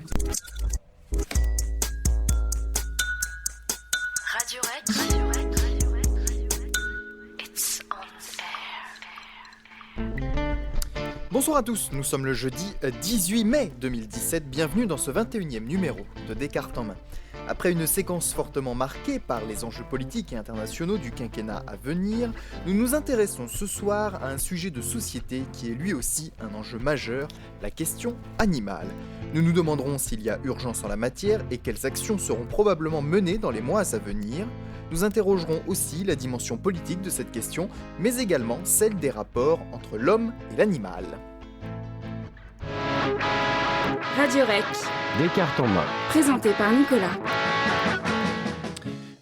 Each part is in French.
Radio Rec, Radio Rec, Radio Rec, Radio Rec. It's on air. Bonsoir à tous, nous sommes le jeudi 18 mai 2017, bienvenue dans ce 21e numéro de Descartes en main. Après une séquence fortement marquée par les enjeux politiques et internationaux du quinquennat à venir, nous nous intéressons ce soir à un sujet de société qui est lui aussi un enjeu majeur, la question animale. Nous nous demanderons s'il y a urgence en la matière et quelles actions seront probablement menées dans les mois à venir. Nous interrogerons aussi la dimension politique de cette question, mais également celle des rapports entre l'homme et l'animal. Radio Rec, Descartes en main. présenté par Nicolas.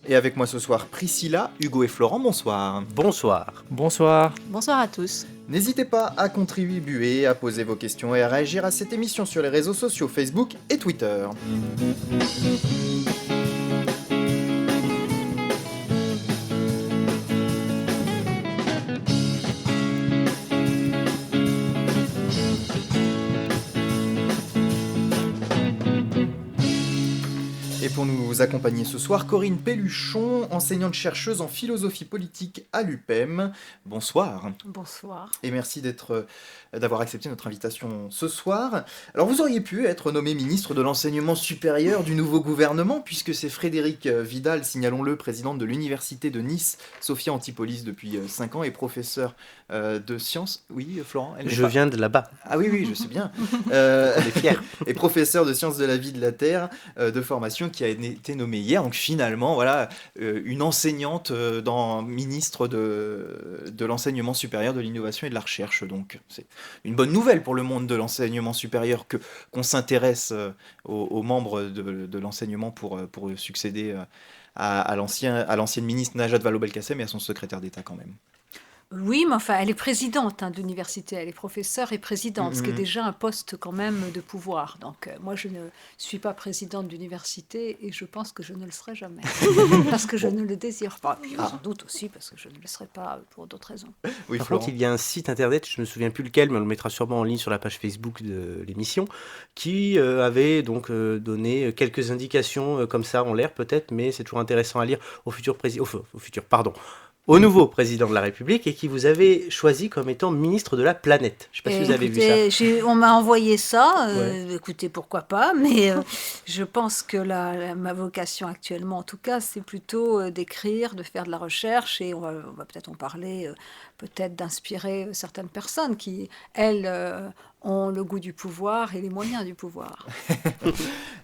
Et avec moi ce soir, Priscilla, Hugo et Florent, bonsoir. Bonsoir. Bonsoir. Bonsoir à tous. N'hésitez pas à contribuer, à poser vos questions et à réagir à cette émission sur les réseaux sociaux Facebook et Twitter. Et pour nous accompagner ce soir, Corinne Pelluchon, enseignante-chercheuse en philosophie politique à l'UPEM. Bonsoir. Bonsoir. Et merci d'avoir accepté notre invitation ce soir. Alors vous auriez pu être nommé ministre de l'enseignement supérieur du nouveau gouvernement, puisque c'est Frédérique Vidal, signalons-le, présidente de l'université de Nice, Sophia Antipolis depuis 5 ans, et professeur de sciences. Oui, Florent, Je viens de là-bas. Ah oui, je sais bien. On est fiers. Et professeur de sciences de la vie de la Terre, de formation, qui a été nommée hier. Donc finalement, voilà, une enseignante ministre de l'enseignement supérieur, de l'innovation et de la recherche. Donc c'est une bonne nouvelle pour le monde de l'enseignement supérieur qu'on s'intéresse aux membres de l'enseignement pour succéder à l'ancienne ministre Najat Vallaud-Belkacem et à son secrétaire d'État quand même. Oui, mais enfin, elle est présidente d'université, elle est professeure et présidente, ce qui est déjà un poste quand même de pouvoir. Donc moi, je ne suis pas présidente d'université et je pense que je ne le serai jamais, parce que je ne le désire pas. Puis sans doute aussi parce que je ne le serai pas pour d'autres raisons. Oui, Par Florent. contre, il y a un site internet, je ne me souviens plus lequel, mais on le mettra sûrement en ligne sur la page Facebook de l'émission, qui avait donc donné quelques indications comme ça en l'air peut-être, mais c'est toujours intéressant à lire au nouveau président de la République et qui vous avez choisi comme étant ministre de la planète. Je ne sais pas si vous avez vu ça. On m'a envoyé ça, Ouais. écoutez, pourquoi pas, mais je pense que ma vocation actuellement, en tout cas, c'est plutôt d'écrire, de faire de la recherche, et on va peut-être en parler, peut-être d'inspirer certaines personnes qui, elles, ont le goût du pouvoir et les moyens du pouvoir.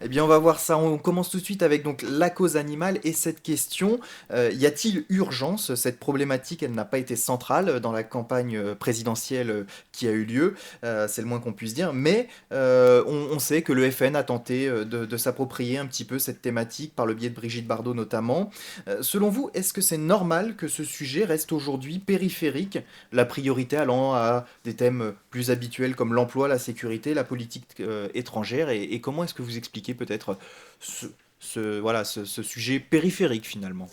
Eh bien, on va voir ça. On commence tout de suite avec donc la cause animale et cette question. Y a-t-il urgence? Cette problématique, elle n'a pas été centrale dans la campagne présidentielle qui a eu lieu. C'est le moins qu'on puisse dire. Mais on sait que le FN a tenté de s'approprier un petit peu cette thématique par le biais de Brigitte Bardot notamment. Selon vous, est-ce que c'est normal que ce sujet reste aujourd'hui périphérique, la priorité allant à des thèmes plus habituels comme l'emploi, la sécurité, la politique étrangère, et comment est-ce que vous expliquez peut-être ce sujet périphérique finalement?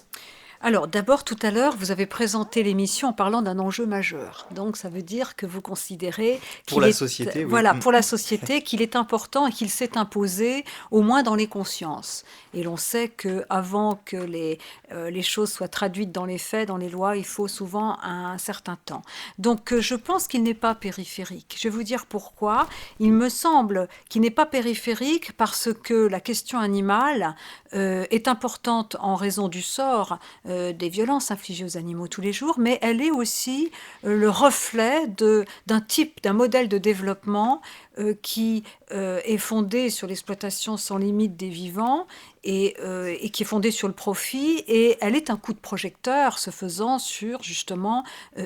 Alors, d'abord, tout à l'heure, vous avez présenté l'émission en parlant d'un enjeu majeur. Donc, ça veut dire que vous considérez Pour la société, oui. Voilà, pour la société, qu'il est important et qu'il s'est imposé, au moins dans les consciences. Et l'on sait qu'avant que les choses soient traduites dans les faits, dans les lois, il faut souvent un certain temps. Donc, je pense qu'il n'est pas périphérique. Je vais vous dire pourquoi. Il me semble qu'il n'est pas périphérique parce que la question animale est importante en raison du sort des violences infligées aux animaux tous les jours, mais elle est aussi le reflet d'un modèle de développement qui est fondé sur l'exploitation sans limite des vivants et qui est fondée sur le profit, et elle est un coup de projecteur, ce faisant, sur justement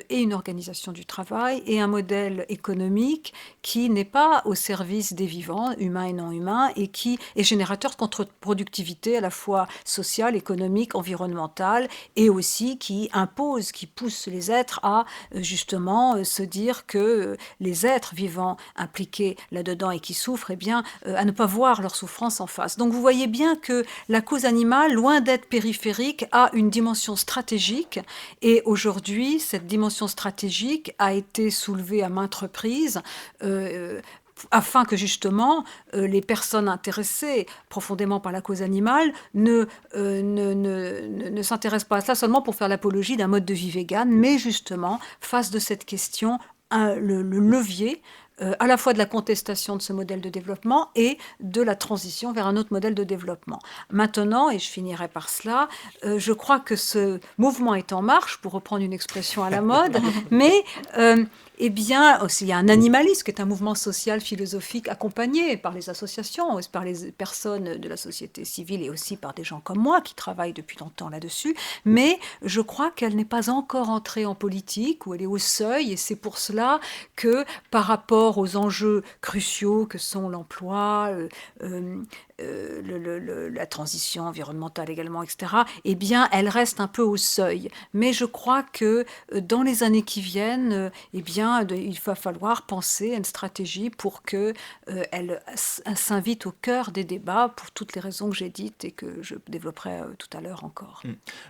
et une organisation du travail et un modèle économique qui n'est pas au service des vivants, humains et non humains, et qui est générateur de contre-productivité à la fois sociale, économique, environnementale, et aussi qui impose, qui pousse les êtres à justement se dire que les êtres vivants impliqués là-dedans et qui souffrent, eh bien, à ne pas voir leur souffrance en face. Donc vous voyez bien que la cause animale, loin d'être périphérique, a une dimension stratégique, et aujourd'hui, cette dimension stratégique a été soulevée à maintes reprises afin que justement les personnes intéressées profondément par la cause animale ne s'intéressent pas à cela seulement pour faire l'apologie d'un mode de vie vegan, mais justement fassent de cette question le levier à la fois de la contestation de ce modèle de développement et de la transition vers un autre modèle de développement. Maintenant, et je finirai par cela, je crois que ce mouvement est en marche, pour reprendre une expression à la mode, mais eh bien, il y a un animalisme qui est un mouvement social, philosophique, accompagné par les associations, par les personnes de la société civile et aussi par des gens comme moi qui travaillent depuis longtemps là-dessus. Mais je crois qu'elle n'est pas encore entrée en politique, ou elle est au seuil, et c'est pour cela que par rapport aux enjeux cruciaux que sont l'emploi, la transition environnementale également, etc., eh bien, elle reste un peu au seuil. Mais je crois que dans les années qui viennent, eh bien, il va falloir penser à une stratégie pour qu'elle s'invite au cœur des débats pour toutes les raisons que j'ai dites et que je développerai tout à l'heure encore.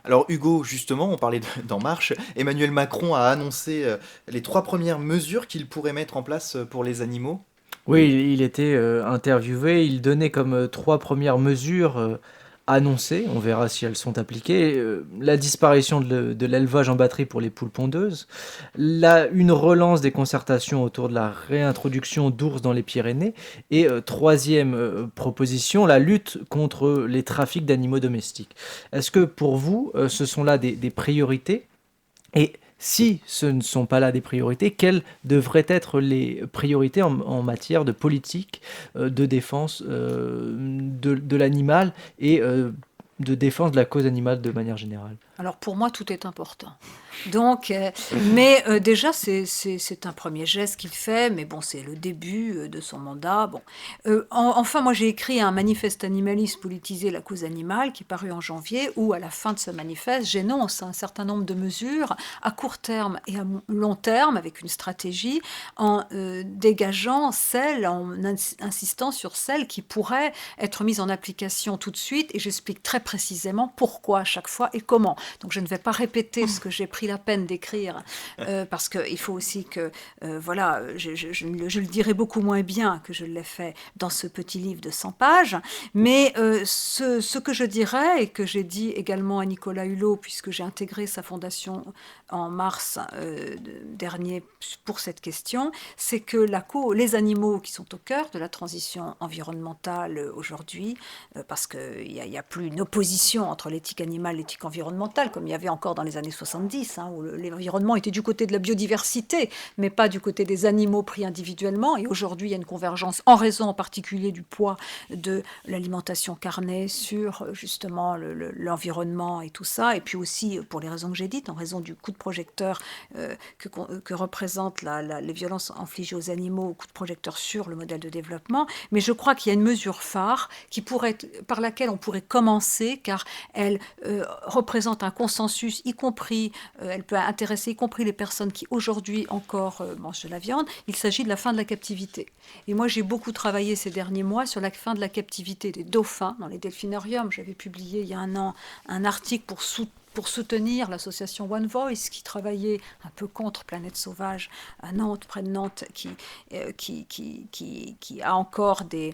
Alors Hugo, justement, on parlait d'En Marche. Emmanuel Macron a annoncé les 3 premières mesures qu'il pourrait mettre en place pour les animaux. Oui, il était interviewé, il donnait comme 3 premières mesures annoncées, on verra si elles sont appliquées. La disparition de l'élevage en batterie pour les poules pondeuses, une relance des concertations autour de la réintroduction d'ours dans les Pyrénées, et troisième proposition, la lutte contre les trafics d'animaux domestiques. Est-ce que pour vous, ce sont là des priorités ? Et si ce ne sont pas là des priorités, quelles devraient être les priorités en matière de politique de défense de l'animal et de défense de la cause animale de manière générale? Alors pour moi, tout est important. Donc, mais déjà, c'est un premier geste qu'il fait, mais bon, c'est le début de son mandat. Bon. Enfin, moi, j'ai écrit un manifeste animaliste politisé la cause animale qui est paru en janvier, où à la fin de ce manifeste, j'énonce un certain nombre de mesures à court terme et à long terme, avec une stratégie, en dégageant celles, en insistant sur celles qui pourraient être mises en application tout de suite, et j'explique très précisément pourquoi à chaque fois et comment. Donc je ne vais pas répéter ce que j'ai pris la peine d'écrire, parce qu'il faut aussi que, voilà, je le dirai beaucoup moins bien que je l'ai fait dans ce petit livre de 100 pages, mais ce que je dirais, et que j'ai dit également à Nicolas Hulot, puisque j'ai intégré sa fondation en mars dernier pour cette question, c'est que les animaux qui sont au cœur de la transition environnementale aujourd'hui, parce qu'il n'y a plus une opposition entre l'éthique animale et l'éthique environnementale, comme il y avait encore dans les années 70, où l'environnement était du côté de la biodiversité, mais pas du côté des animaux pris individuellement. Et aujourd'hui, il y a une convergence en raison en particulier du poids de l'alimentation carnée sur justement l'environnement et tout ça. Et puis aussi, pour les raisons que j'ai dites, en raison du coup de projecteur que représentent les violences infligées aux animaux, coup de projecteur sur le modèle de développement. Mais je crois qu'il y a une mesure phare par laquelle on pourrait commencer, car elle représente un consensus, y compris, elle peut intéresser y compris les personnes qui aujourd'hui encore mangent de la viande. Il s'agit de la fin de la captivité. Et moi, j'ai beaucoup travaillé ces derniers mois sur la fin de la captivité des dauphins dans les delphinariums. J'avais publié il y a un an un article pour soutenir l'association One Voice qui travaillait un peu contre Planète Sauvage à Nantes, près de Nantes, qui a encore des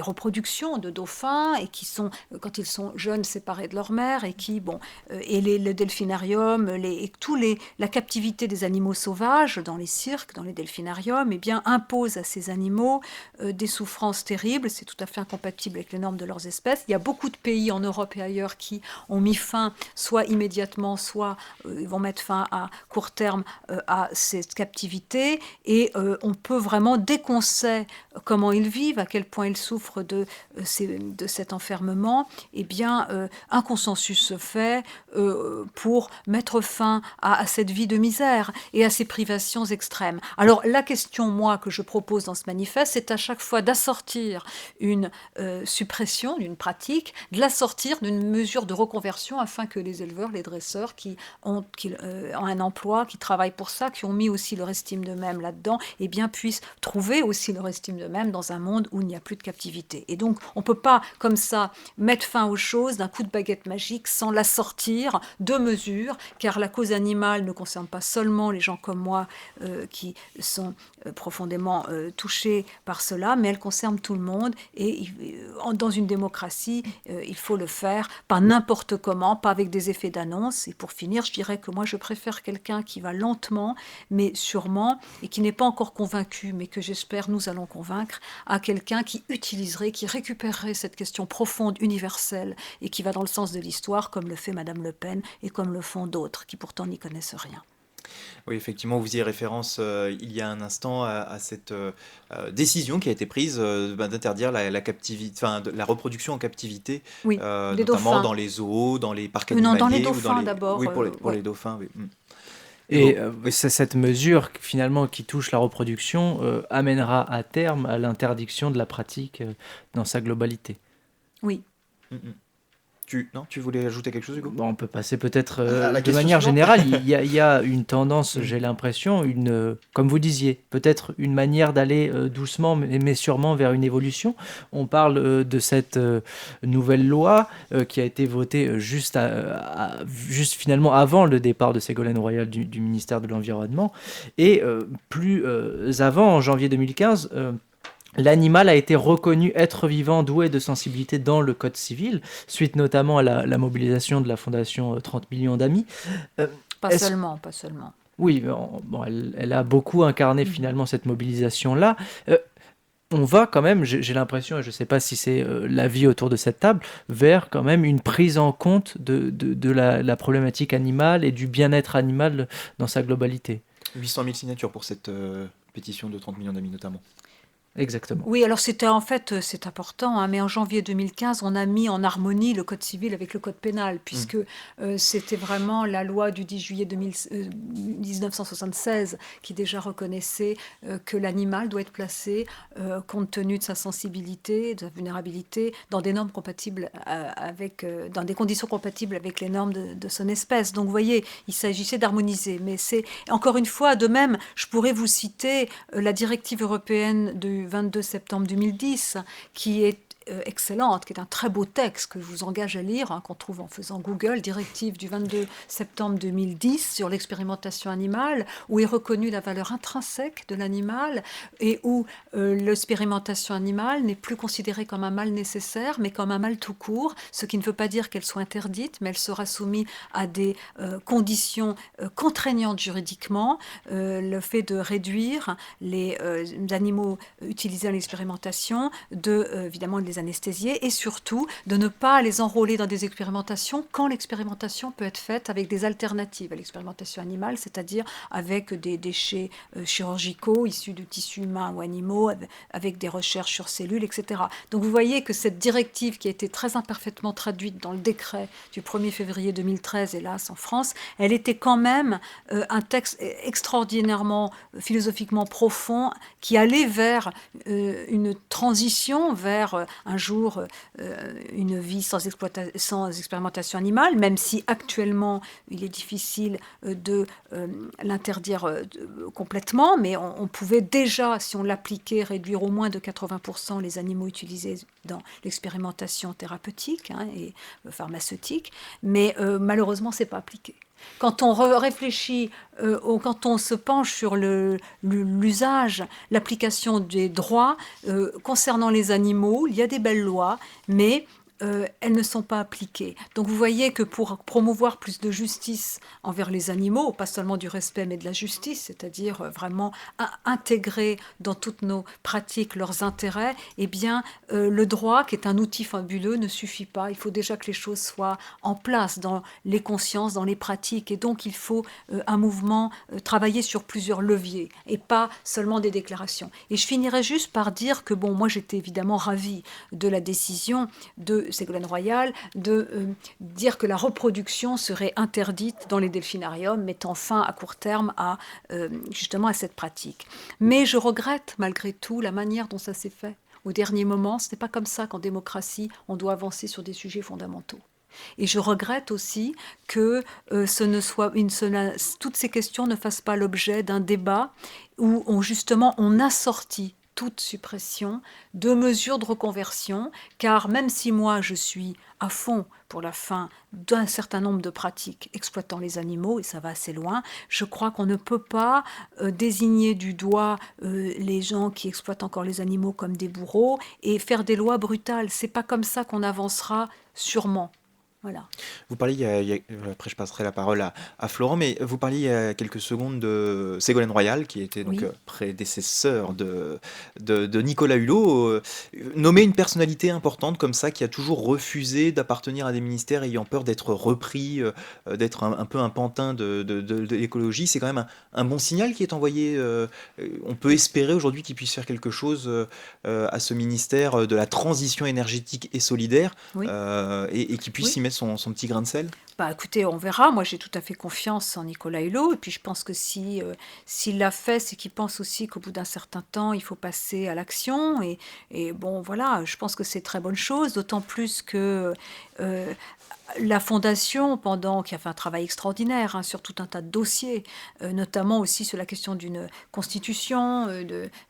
reproductions de dauphins et qui sont, quand ils sont jeunes, séparés de leur mère et qui, et le delphinarium, la captivité des animaux sauvages dans les cirques, dans les delphinariums, eh bien, impose à ces animaux des souffrances terribles. C'est tout à fait incompatible avec les normes de leurs espèces. Il y a beaucoup de pays en Europe et ailleurs qui ont mis fin, soit immédiatement, soit ils vont mettre fin à court terme à cette captivité. Et on peut vraiment, dès qu'on sait comment ils vivent, à quel point ils souffrent de cet enfermement, eh bien, un consensus se fait pour mettre fin à cette vie de misère et à ces privations extrêmes. Alors, la question, moi, que je propose dans ce manifeste, c'est à chaque fois d'assortir une suppression d'une pratique, de l'assortir d'une mesure de reconversion afin que les éleveurs éleveurs, les dresseurs qui ont un emploi, qui travaillent pour ça, qui ont mis aussi leur estime d'eux-mêmes là-dedans, et bien puissent trouver aussi leur estime d'eux-mêmes dans un monde où il n'y a plus de captivité. Et donc, on ne peut pas, comme ça, mettre fin aux choses d'un coup de baguette magique sans l'assortir de mesures, car la cause animale ne concerne pas seulement les gens comme moi qui sont profondément touchés par cela, mais elle concerne tout le monde. Et dans une démocratie, il faut le faire pas n'importe comment, pas avec des effets d'annonce. Et pour finir, je dirais que moi, je préfère quelqu'un qui va lentement, mais sûrement, et qui n'est pas encore convaincu, mais que j'espère nous allons convaincre, à quelqu'un qui utiliserait, qui récupérerait cette question profonde, universelle, et qui va dans le sens de l'histoire, comme le fait Madame Le Pen et comme le font d'autres, qui pourtant n'y connaissent rien. Oui, effectivement, vous y avez référence il y a un instant à cette décision qui a été prise d'interdire la reproduction en captivité, Oui, des notamment dauphins. dans les zoos, dans les parcs Non, dans les animaliers ou dauphins d'abord. Oui, pour Ouais. les dauphins, oui. Et Oui. c'est cette mesure finalement qui touche la reproduction amènera à terme à l'interdiction de la pratique dans sa globalité. Oui. Mm, mm. Tu voulais ajouter quelque chose, Hugo? Bon, on peut passer peut-être À la de question manière suivante. générale. Il y a une tendance, j'ai l'impression, comme vous disiez, peut-être une manière d'aller doucement mais sûrement vers une évolution. On parle de cette nouvelle loi qui a été votée juste finalement avant le départ de Ségolène Royal du ministère de l'Environnement. Et plus avant, en janvier 2015, l'animal a été reconnu être vivant doué de sensibilité dans le Code civil, suite notamment à la mobilisation de la Fondation 30 millions d'amis. Pas Est-ce- seulement. Oui, bon, elle a beaucoup incarné finalement cette mobilisation-là. On va quand même, j'ai l'impression, et je ne sais pas si c'est l'avis autour de cette table, vers quand même une prise en compte de la problématique animale et du bien-être animal dans sa globalité. 800 000 signatures pour cette pétition de 30 millions d'amis notamment. Exactement. Oui, alors c'est important, hein, mais en janvier 2015, on a mis en harmonie le Code civil avec le Code pénal, puisque c'était vraiment la loi du 10 juillet 1976 qui déjà reconnaissait que l'animal doit être placé, compte tenu de sa sensibilité, de sa vulnérabilité, dans des normes compatibles dans des conditions compatibles avec les normes de son espèce. Donc vous voyez, il s'agissait d'harmoniser, mais c'est encore une fois, de même, je pourrais vous citer la directive européenne du 22 septembre 2010, qui est excellente, qui est un très beau texte que je vous engage à lire, hein, qu'on trouve en faisant Google, directive du 22 septembre 2010 sur l'expérimentation animale, où est reconnue la valeur intrinsèque de l'animal et où l'expérimentation animale n'est plus considérée comme un mal nécessaire, mais comme un mal tout court, ce qui ne veut pas dire qu'elle soit interdite, mais elle sera soumise à des conditions contraignantes juridiquement, le fait de réduire les animaux utilisés à l'expérimentation, évidemment de les anesthésier et surtout de ne pas les enrôler dans des expérimentations quand l'expérimentation peut être faite avec des alternatives à l'expérimentation animale, c'est-à-dire avec des déchets chirurgicaux issus de tissus humains ou animaux, avec des recherches sur cellules, etc. Donc vous voyez que cette directive qui a été très imparfaitement traduite dans le décret du 1er février 2013, hélas en France, elle était quand même un texte extraordinairement philosophiquement profond qui allait vers une transition vers un jour une vie sans expérimentation animale, même si actuellement il est difficile de l'interdire complètement, mais on pouvait déjà, si on l'appliquait, réduire au moins de 80% les animaux utilisés dans l'expérimentation thérapeutique et pharmaceutique, mais malheureusement c'est pas appliqué. Quand on réfléchit, quand on se penche sur l'usage, l'application des droits concernant les animaux, il y a des belles lois, mais elles ne sont pas appliquées. Donc vous voyez que pour promouvoir plus de justice envers les animaux, pas seulement du respect mais de la justice, c'est-à-dire vraiment intégrer dans toutes nos pratiques leurs intérêts, eh bien le droit, qui est un outil fabuleux, ne suffit pas. Il faut déjà que les choses soient en place dans les consciences, dans les pratiques, et donc il faut un mouvement, travailler sur plusieurs leviers et pas seulement des déclarations. Et je finirai juste par dire que moi j'étais évidemment ravie de la décision de Ségolène Royal de dire que la reproduction serait interdite dans les delphinariums, mettant fin à court terme justement à cette pratique. Mais je regrette malgré tout la manière dont ça s'est fait. Au dernier moment, ce n'est pas comme ça qu'en démocratie, on doit avancer sur des sujets fondamentaux. Et je regrette aussi que toutes ces questions ne fassent pas l'objet d'un débat où justement on assortit toute suppression de mesures de reconversion, car même si moi je suis à fond pour la fin d'un certain nombre de pratiques exploitant les animaux, et ça va assez loin, je crois qu'on ne peut pas désigner du doigt les gens qui exploitent encore les animaux comme des bourreaux et faire des lois brutales. C'est pas comme ça qu'on avancera sûrement. Voilà. Vous parliez, après je passerai la parole à Florent, mais vous parliez il y a quelques secondes de Ségolène Royal, qui était donc Oui. prédécesseur de Nicolas Hulot, nommer une personnalité importante comme ça, qui a toujours refusé d'appartenir à des ministères ayant peur d'être repris, d'être un peu un pantin de l'écologie, c'est quand même un bon signal qui est envoyé. On peut espérer aujourd'hui qu'il puisse faire quelque chose à ce ministère de la transition énergétique et solidaire, Oui. et qu'il puisse Oui. y mettre son petit grain de sel. Bah, écoutez, on verra. Moi, j'ai tout à fait confiance en Nicolas Hulot. Et puis, je pense que s'il l'a fait, c'est qu'il pense aussi qu'au bout d'un certain temps, il faut passer à l'action. Et bon, voilà, je pense que c'est très bonne chose. D'autant plus que la Fondation, qui a fait un travail extraordinaire sur tout un tas de dossiers, notamment aussi sur la question d'une constitution,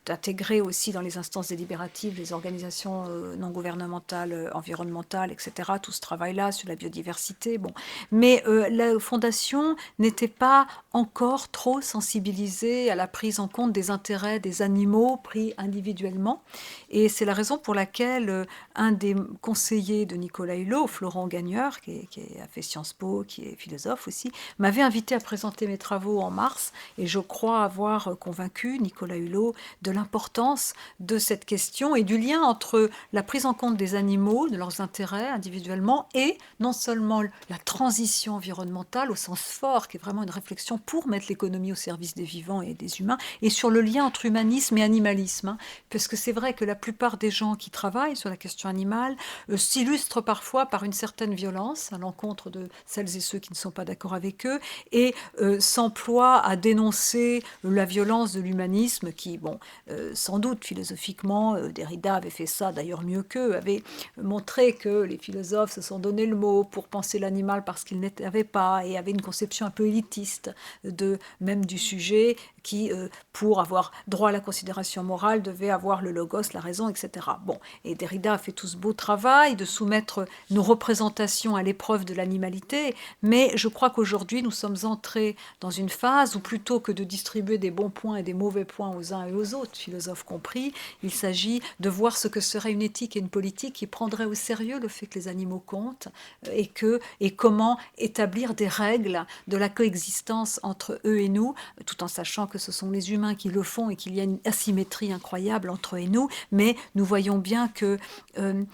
d'intégrer aussi dans les instances délibératives les organisations non gouvernementales, environnementales, etc. Tout ce travail-là sur la biodiversité. Bon. Mais la Fondation n'était pas encore trop sensibilisée à la prise en compte des intérêts des animaux pris individuellement. Et c'est la raison pour laquelle un des conseillers de Nicolas Hulot, Florent Gagneur, qui a fait Sciences Po, qui est philosophe aussi, m'avait invité à présenter mes travaux en mars. Et je crois avoir convaincu Nicolas Hulot de l'importance de cette question et du lien entre la prise en compte des animaux, de leurs intérêts individuellement, et non seulement la transition environnementale au sens fort, qui est vraiment une réflexion pour mettre l'économie au service des vivants et des humains, et sur le lien entre humanisme et animalisme. Parce que c'est vrai que la plupart des gens qui travaillent sur la question animale s'illustrent parfois par une certaine violence à l'encontre de celles et ceux qui ne sont pas d'accord avec eux, et s'emploient à dénoncer la violence de l'humanisme qui, bon, sans doute philosophiquement, Derrida avait fait ça d'ailleurs mieux qu'eux, avait montré que les philosophes se sont donné le mot pour penser l'animal parce qu'ils n'avaient pas, et avaient une conception un peu élitiste même du sujet qui, pour avoir droit à la considération morale, devait avoir le logos, la raison, etc. Bon, et Derrida a fait tout ce beau travail de soumettre nos représentations à l'épreuve de l'animalité, mais je crois qu'aujourd'hui nous sommes entrés dans une phase où plutôt que de distribuer des bons points et des mauvais points aux uns et aux autres, philosophes compris, il s'agit de voir ce que serait une éthique et une politique qui prendrait au sérieux le fait que les animaux comptent et comment établir des règles de la coexistence entre eux et nous, tout en sachant que ce sont les humains qui le font et qu'il y a une asymétrie incroyable entre eux et nous, mais nous voyons bien que, nous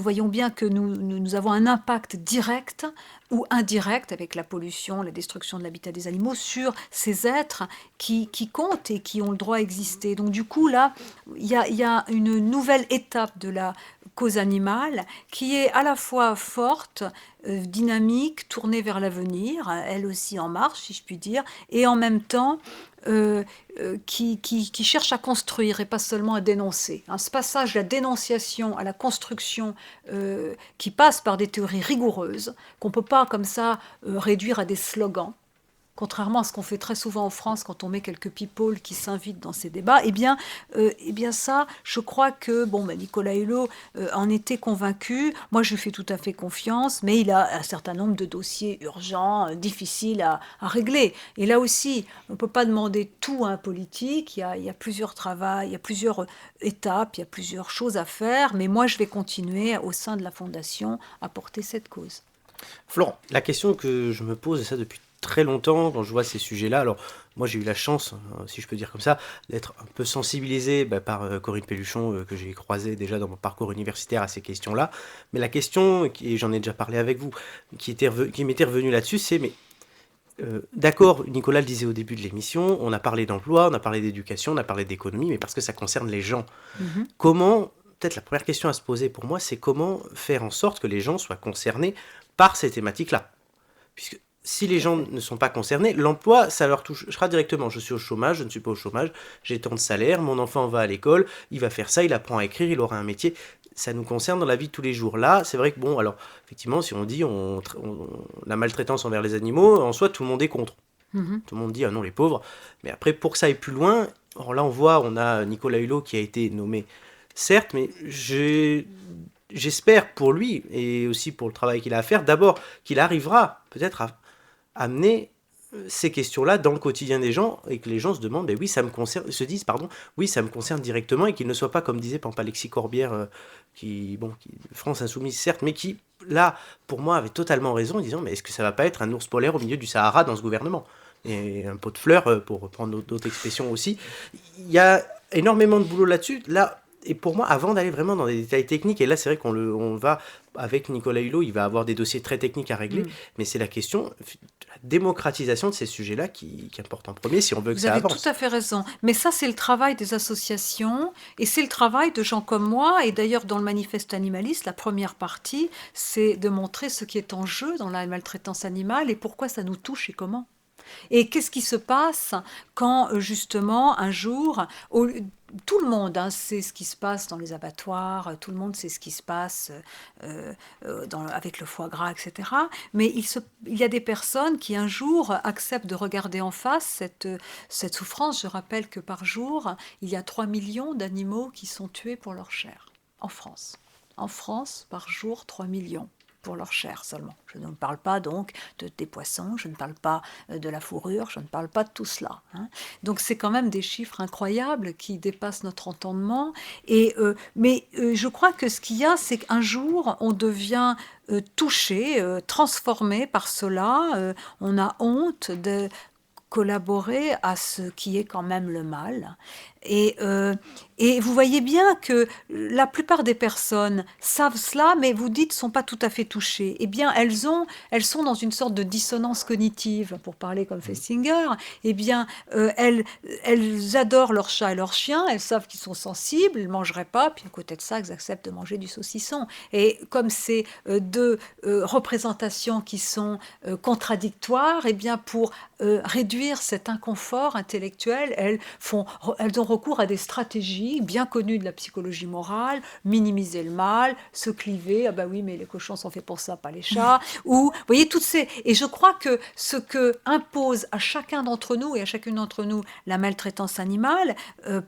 voyons bien que nous avons un impact direct ou indirect avec la pollution, la destruction de l'habitat des animaux sur ces êtres qui comptent et qui ont le droit à exister. Donc du coup, là, il y a une nouvelle étape de la cause animale qui est à la fois forte, dynamique, tournée vers l'avenir, elle aussi en marche, si je puis dire, et en même temps qui cherche à construire et pas seulement à dénoncer. Ce passage de la dénonciation à la construction qui passe par des théories rigoureuses, qu'on ne peut pas comme ça réduire à des slogans, contrairement à ce qu'on fait très souvent en France quand on met quelques people qui s'invitent dans ces débats, eh bien ça, je crois que Nicolas Hulot en était convaincu. Moi, je lui fais tout à fait confiance, mais il a un certain nombre de dossiers urgents, difficiles à régler. Et là aussi, on ne peut pas demander tout à un politique. Il y a plusieurs travaux, il y a plusieurs étapes, il y a plusieurs choses à faire, mais moi, je vais continuer au sein de la Fondation à porter cette cause. Florent. La question que je me pose, et ça depuis très longtemps, quand je vois ces sujets-là, alors moi j'ai eu la chance, si je peux dire comme ça, d'être un peu sensibilisé par Corinne Pelluchon, que j'ai croisé déjà dans mon parcours universitaire à ces questions-là, mais la question, et j'en ai déjà parlé avec vous, qui m'était revenue là-dessus, c'est d'accord, Nicolas le disait au début de l'émission, on a parlé d'emploi, on a parlé d'éducation, on a parlé d'économie, mais parce que ça concerne les gens. Mm-hmm. Comment, peut-être la première question à se poser pour moi, c'est comment faire en sorte que les gens soient concernés par ces thématiques-là. Puisque si les gens ne sont pas concernés, l'emploi, ça leur touchera directement. Je suis au chômage, je ne suis pas au chômage, j'ai tant de salaire, mon enfant va à l'école, il va faire ça, il apprend à écrire, il aura un métier. ça nous concerne dans la vie de tous les jours. Là, c'est vrai que bon, alors effectivement, si on dit la maltraitance envers les animaux, en soi, tout le monde est contre. Mhm. Tout le monde dit ah non les pauvres. Mais après, pour que ça aille plus loin, alors là, on a Nicolas Hulot qui a été nommé, certes, mais j'espère pour lui et aussi pour le travail qu'il a à faire, d'abord qu'il arrivera peut-être à amener ces questions-là dans le quotidien des gens et que les gens se demandent, oui, ça me concerne, se disent, pardon, oui, ça me concerne directement et qu'il ne soit pas, comme disait par exemple Alexis Corbière, qui France Insoumise, certes, mais qui, là, pour moi, avait totalement raison en disant, mais est-ce que ça va pas être un ours polaire au milieu du Sahara dans ce gouvernement? Et un pot de fleurs, pour reprendre d'autres expressions aussi. Il y a énormément de boulot là-dessus. Là, et pour moi, avant d'aller vraiment dans des détails techniques, et là, c'est vrai on va, avec Nicolas Hulot, il va avoir des dossiers très techniques à régler, mais c'est la question de la démocratisation de ces sujets-là qui importe en premier si on veut que Vous ça avez avance. tout à fait raison. Mais ça, c'est le travail des associations et c'est le travail de gens comme moi. Et d'ailleurs, dans le manifeste animaliste, la première partie, c'est de montrer ce qui est en jeu dans la maltraitance animale et pourquoi ça nous touche et comment. Et qu'est-ce qui se passe quand, justement, un jour, tout le monde sait ce qui se passe dans les abattoirs, tout le monde sait ce qui se passe avec le foie gras, etc. Mais il y a des personnes qui, un jour, acceptent de regarder en face cette souffrance. Je rappelle que par jour, il y a 3 millions d'animaux qui sont tués pour leur chair, en France. En France, par jour, 3 millions. Pour leur chair seulement. Je ne parle pas donc des poissons, je ne parle pas de la fourrure, je ne parle pas de tout cela. Donc c'est quand même des chiffres incroyables qui dépassent notre entendement. Mais je crois que ce qu'il y a, c'est qu'un jour, on devient touché, transformé par cela. On a honte de collaborer à ce qui est quand même le mal. Et vous voyez bien que la plupart des personnes savent cela, mais vous dites ne sont pas tout à fait touchées. Eh bien, elles sont dans une sorte de dissonance cognitive, pour parler comme Festinger. Eh bien, elles adorent leur chat et leur chien, elles savent qu'ils sont sensibles, elles ne mangeraient pas, puis à côté de ça, elles acceptent de manger du saucisson. Et comme c'est deux représentations qui sont contradictoires, eh bien, pour réduire cet inconfort intellectuel, elles ont recours à des stratégies bien connues de la psychologie morale, minimiser le mal, se cliver, ah ben oui, mais les cochons sont faits pour ça, pas les chats, ou, vous voyez, toutes ces... Et je crois que ce que impose à chacun d'entre nous et à chacune d'entre nous la maltraitance animale,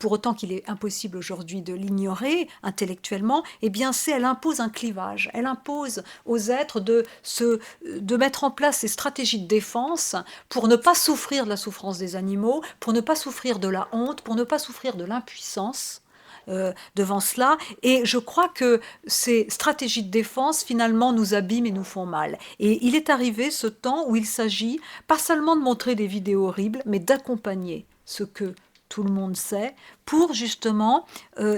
pour autant qu'il est impossible aujourd'hui de l'ignorer intellectuellement, eh bien, elle impose un clivage, elle impose aux êtres de mettre en place ces stratégies de défense pour ne pas souffrir de la souffrance des animaux, pour ne pas souffrir de la honte, pour ne pas souffrir de l'impuissance devant cela. Et je crois que ces stratégies de défense, finalement, nous abîment et nous font mal. Et il est arrivé ce temps où il s'agit pas seulement de montrer des vidéos horribles, mais d'accompagner ce que tout le monde sait, pour justement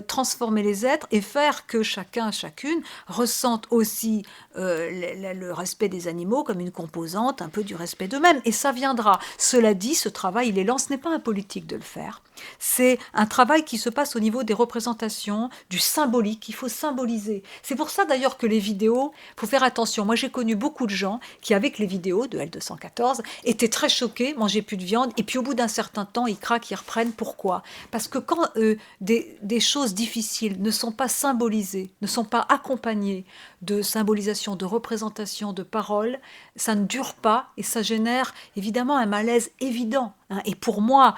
transformer les êtres et faire que chacun, chacune ressente aussi le respect des animaux comme une composante un peu du respect d'eux-mêmes. Et ça viendra. Cela dit, ce travail, il est lent. Ce n'est pas un politique de le faire. C'est un travail qui se passe au niveau des représentations, du symbolique. Il faut symboliser. C'est pour ça d'ailleurs que les vidéos, il faut faire attention. Moi, j'ai connu beaucoup de gens qui, avec les vidéos de L214, étaient très choqués, mangeaient plus de viande, et puis au bout d'un certain temps, ils craquent, ils reprennent. Pourquoi ? Parce que quand des choses difficiles ne sont pas symbolisées, ne sont pas accompagnées de symbolisation, de représentation, de paroles, ça ne dure pas et ça génère évidemment un malaise évident. Et pour moi,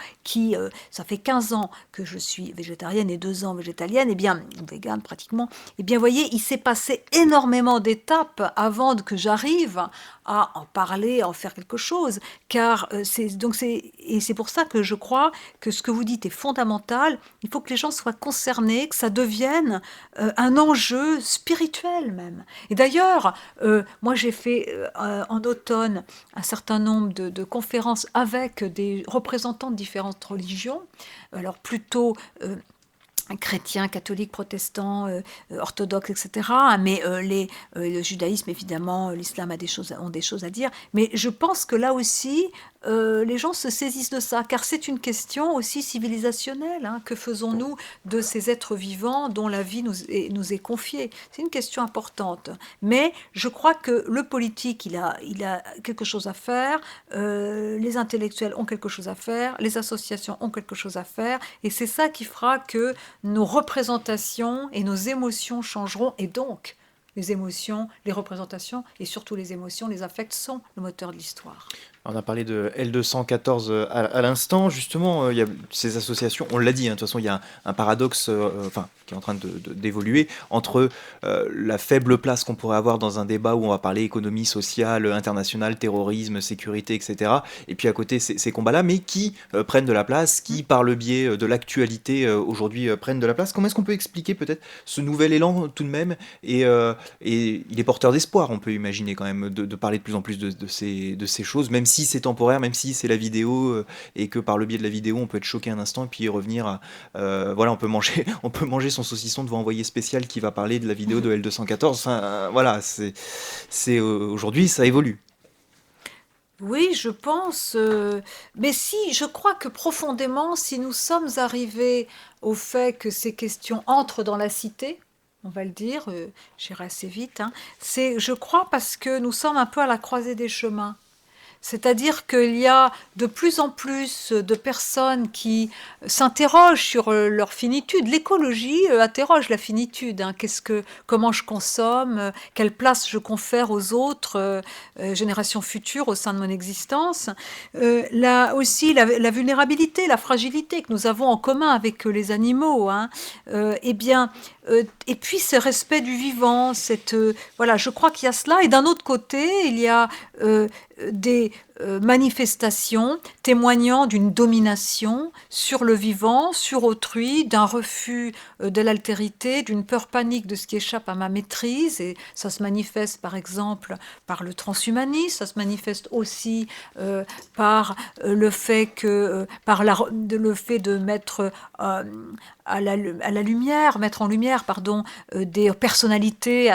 ça fait 15 ans que je suis végétarienne et 2 ans végétalienne, végane pratiquement, vous voyez, il s'est passé énormément d'étapes avant que j'arrive à en parler, à en faire quelque chose. Car c'est pour ça que je crois que ce que vous dites est fondamental. Il faut que les gens soient concernés, que ça devienne un enjeu spirituel même. Et d'ailleurs, moi j'ai fait en automne un certain nombre de conférences avec des représentants de différentes religions, alors plutôt chrétiens, catholiques, protestants, orthodoxes, etc. Mais le judaïsme, évidemment, l'islam ont des choses à dire. Mais je pense que là aussi, les gens se saisissent de ça, car c'est une question aussi civilisationnelle. Que faisons-nous de ces êtres vivants dont la vie nous est confiée ? C'est une question importante. Mais je crois que le politique, il a quelque chose à faire, les intellectuels ont quelque chose à faire, les associations ont quelque chose à faire, et c'est ça qui fera que nos représentations et nos émotions changeront, et donc les émotions, les représentations et surtout les émotions, les affects sont le moteur de l'histoire. On a parlé de L214 à l'instant, justement, il y a ces associations, on l'a dit, hein, de toute façon, il y a un paradoxe enfin, qui est en train d'évoluer entre la faible place qu'on pourrait avoir dans un débat où on va parler économie sociale, internationale, terrorisme, sécurité, etc. Et puis à côté, ces combats-là, mais qui prennent de la place, qui, par le biais de l'actualité, aujourd'hui, prennent de la place. Comment est-ce qu'on peut expliquer peut-être ce nouvel élan tout de même et il est porteur d'espoir, on peut imaginer quand même, de parler de plus en plus de ces choses, même si c'est temporaire, même si c'est la vidéo, et que par le biais de la vidéo, on peut être choqué un instant et puis revenir à... voilà, on peut manger son saucisson devant Envoyé spécial qui va parler de la vidéo de L214. Enfin, voilà, aujourd'hui, ça évolue. Oui, je pense, mais si, je crois que profondément, si nous sommes arrivés au fait que ces questions entrent dans la cité, on va le dire, j'irai assez vite, hein, c'est, je crois, parce que nous sommes un peu à la croisée des chemins. C'est-à-dire qu'il y a de plus en plus de personnes qui s'interrogent sur leur finitude. L'écologie interroge la finitude. Hein. Comment je consomme, quelle place je confère aux autres générations futures au sein de mon existence. Là aussi, la vulnérabilité, la fragilité que nous avons en commun avec les animaux. Hein. Eh bien, et puis ce respect du vivant, voilà, je crois qu'il y a cela. Et d'un autre côté, il y a des manifestations témoignant d'une domination sur le vivant, sur autrui, d'un refus de l'altérité, d'une peur panique de ce qui échappe à ma maîtrise. Et ça se manifeste par exemple par le transhumanisme, ça se manifeste aussi par le fait le fait de mettre à la lumière, mettre en lumière, des personnalités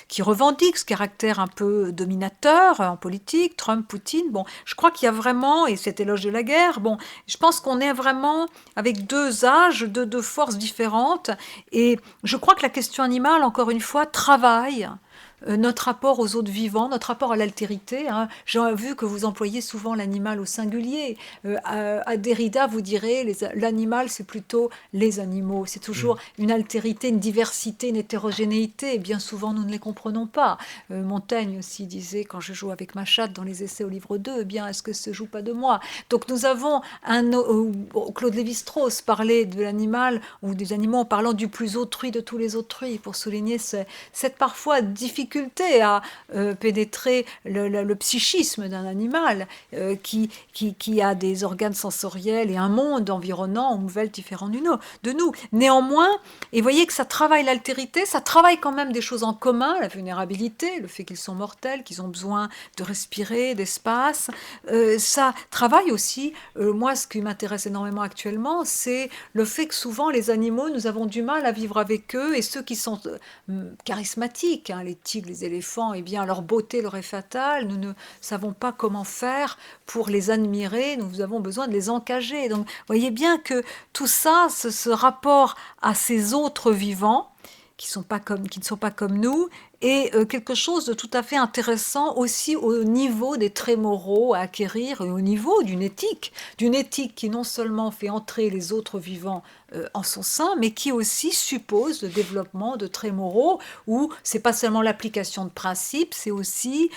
qui revendiquent ce caractère un peu dominateur en politique, Trump, Poutine. Bon, je crois qu'il y a vraiment, et cet éloge de la guerre, bon, je pense qu'on est vraiment avec deux âges, deux forces différentes, et je crois que la question animale, encore une fois, travaille notre rapport aux autres vivants, notre rapport à l'altérité. Hein. J'ai vu que vous employez souvent l'animal au singulier. À Derrida, vous direz l'animal, c'est plutôt les animaux. C'est toujours une altérité, une diversité, une hétérogénéité. Et bien souvent, nous ne les comprenons pas. Montaigne aussi disait, quand je joue avec ma chatte dans les essais au livre 2, eh bien, est-ce que ce joue pas de moi? Donc nous avons Claude Lévi-Strauss parlait de l'animal ou des animaux en parlant du plus autrui de tous les autrui, pour souligner cette parfois difficulté à pénétrer le psychisme d'un animal qui a des organes sensoriels et un monde environnant ou nouvelle différent de nous. Néanmoins, et voyez que ça travaille l'altérité, ça travaille quand même des choses en commun, la vulnérabilité, le fait qu'ils sont mortels, qu'ils ont besoin de respirer, d'espace. Ça travaille aussi, moi ce qui m'intéresse énormément actuellement, c'est le fait que souvent les animaux, nous avons du mal à vivre avec eux, et ceux qui sont charismatiques, hein, les tigres, les éléphants, eh bien, leur beauté leur est fatale. Nous ne savons pas comment faire pour les admirer. Nous avons besoin de les encager. Donc, voyez bien que tout ça, ce rapport à ces autres vivants, qui ne sont pas comme nous, et quelque chose de tout à fait intéressant aussi au niveau des traits moraux à acquérir et au niveau d'une éthique qui non seulement fait entrer les autres vivants en son sein, mais qui aussi suppose le développement de traits moraux où c'est pas seulement l'application de principes, c'est aussi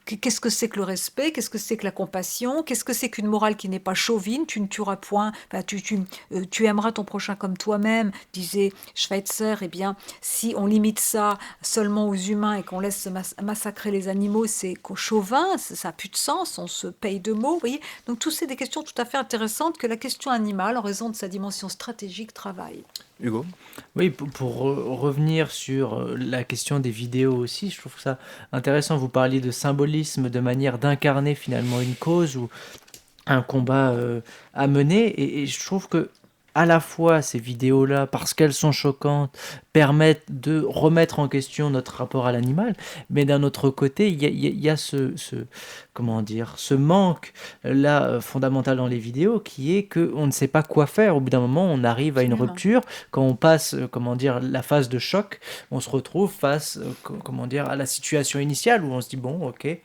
qu'est-ce que c'est que le respect, qu'est-ce que c'est que la compassion, qu'est-ce que c'est qu'une morale qui n'est pas chauvine, tu ne tueras point, enfin, tu aimeras ton prochain comme toi-même, disait Schweitzer. Eh bien, si on limite ça seulement aux humains et qu'on laisse massacrer les animaux, c'est qu'au chauvin, ça n'a plus de sens, on se paye de mots, vous voyez. Donc, tout c'est des questions tout à fait intéressantes que la question animale, en raison de sa dimension stratégique, travaille. Hugo? Oui, pour revenir sur la question des vidéos aussi, je trouve ça intéressant. Vous parliez de symbolisme, de manière d'incarner finalement une cause ou un combat à mener. Et je trouve que à la fois ces vidéos-là, parce qu'elles sont choquantes, permettent de remettre en question notre rapport à l'animal, mais d'un autre côté, il y a comment dire, ce manque là fondamental dans les vidéos, qui est qu'on ne sait pas quoi faire. Au bout d'un moment, on arrive à une Absolument. rupture. Quand on passe, comment dire, la phase de choc, on se retrouve face, comment dire, à la situation initiale où on se dit bon, ok.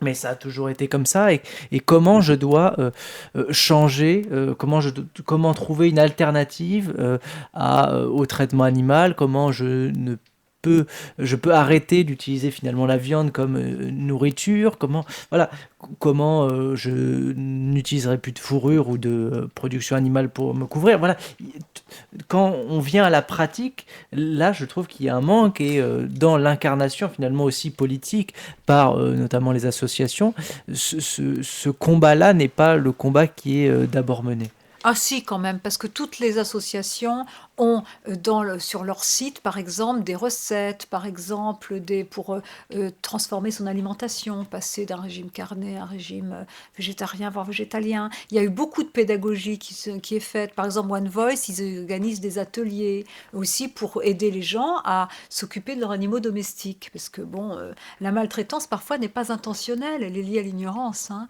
Mais ça a toujours été comme ça, et comment je dois changer, comment trouver une alternative au traitement animal, comment je peux arrêter d'utiliser finalement la viande comme nourriture, voilà, comment je n'utiliserai plus de fourrure ou de production animale pour me couvrir. Voilà, quand on vient à la pratique, là je trouve qu'il y a un manque, et dans l'incarnation finalement aussi politique par notamment les associations, ce combat-là n'est pas le combat qui est d'abord mené. Ah si, quand même, parce que toutes les associations ont sur leur site, par exemple, des recettes, par exemple, pour transformer son alimentation, passer d'un régime carné à un régime végétarien, voire végétalien. Il y a eu beaucoup de pédagogie qui est faite. Par exemple, One Voice, ils organisent des ateliers aussi pour aider les gens à s'occuper de leurs animaux domestiques. Parce que, la maltraitance, parfois, n'est pas intentionnelle, elle est liée à l'ignorance. Hein.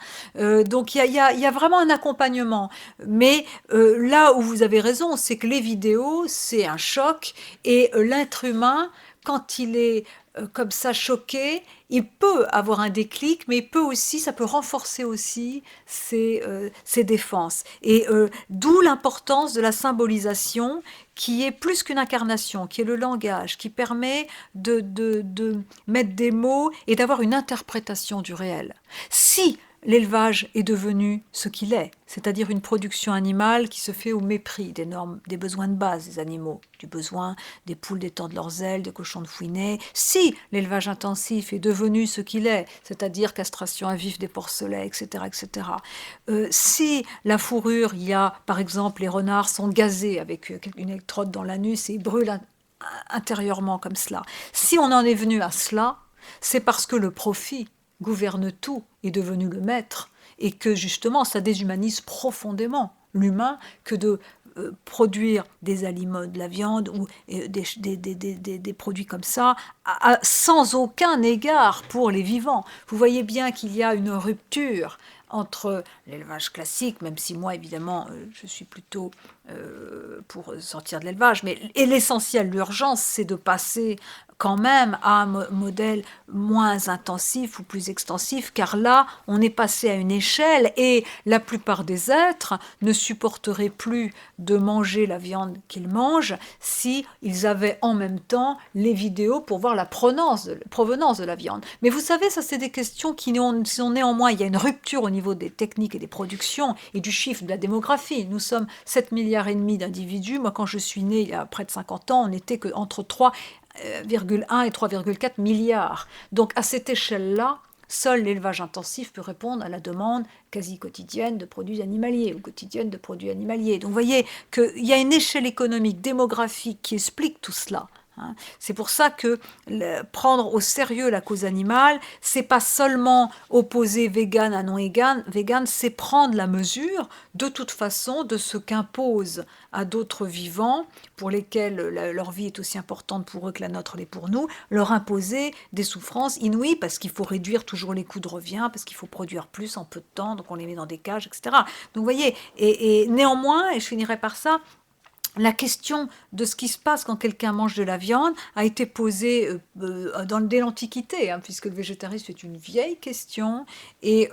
Donc, il y a vraiment un accompagnement. Mais là où vous avez raison, c'est que les vidéos, c'est un choc, et l'être humain, quand il est comme ça choqué, il peut avoir un déclic, mais ça peut renforcer aussi ses défenses. Et d'où l'importance de la symbolisation, qui est plus qu'une incarnation, qui est le langage, qui permet de mettre des mots et d'avoir une interprétation du réel. Si l'élevage est devenu ce qu'il est, c'est-à-dire une production animale qui se fait au mépris des normes, des besoins de base des animaux, du besoin des poules d'étendre leurs ailes, des cochons de fouiner. Si l'élevage intensif est devenu ce qu'il est, c'est-à-dire castration à vif des porcelets, etc., etc. Si la fourrure, il y a, par exemple, les renards sont gazés avec une électrode dans l'anus et ils brûlent intérieurement comme cela. Si on en est venu à cela, c'est parce que le profit gouverne tout, est devenu le maître, et que justement ça déshumanise profondément l'humain que de produire des aliments, de la viande ou des produits comme ça, sans aucun égard pour les vivants. Vous voyez bien qu'il y a une rupture entre l'élevage classique, même si moi, évidemment, je suis plutôt pour sortir de l'élevage, et l'essentiel, l'urgence, c'est de passer quand même à un modèle moins intensif ou plus extensif, car là, on est passé à une échelle, et la plupart des êtres ne supporteraient plus de manger la viande qu'ils mangent si ils avaient en même temps les vidéos pour voir la provenance de la viande. Mais vous savez, ça, c'est des questions qui sont néanmoins, il y a une rupture au niveau des techniques et des productions et du chiffre de la démographie. Nous sommes 7,5 milliards d'individus. Moi, quand je suis née, il y a près de 50 ans, on n'était qu'entre 3,1 et 3,4 milliards. Donc, à cette échelle-là, seul l'élevage intensif peut répondre à la demande quasi quotidienne de produits animaliers ou quotidienne de produits animaliers. Donc, vous voyez qu'il y a une échelle économique, démographique qui explique tout cela. C'est pour ça que prendre au sérieux la cause animale, c'est pas seulement opposer vegan à non vegan, c'est prendre la mesure de toute façon de ce qu'impose à d'autres vivants pour lesquels leur vie est aussi importante pour eux que la nôtre l'est pour nous, leur imposer des souffrances inouïes parce qu'il faut réduire toujours les coûts de revient, parce qu'il faut produire plus en peu de temps, donc on les met dans des cages, etc. Donc vous voyez, et néanmoins, et je finirai par ça, la question de ce qui se passe quand quelqu'un mange de la viande a été posée dès l'Antiquité, puisque le végétarisme est une vieille question, et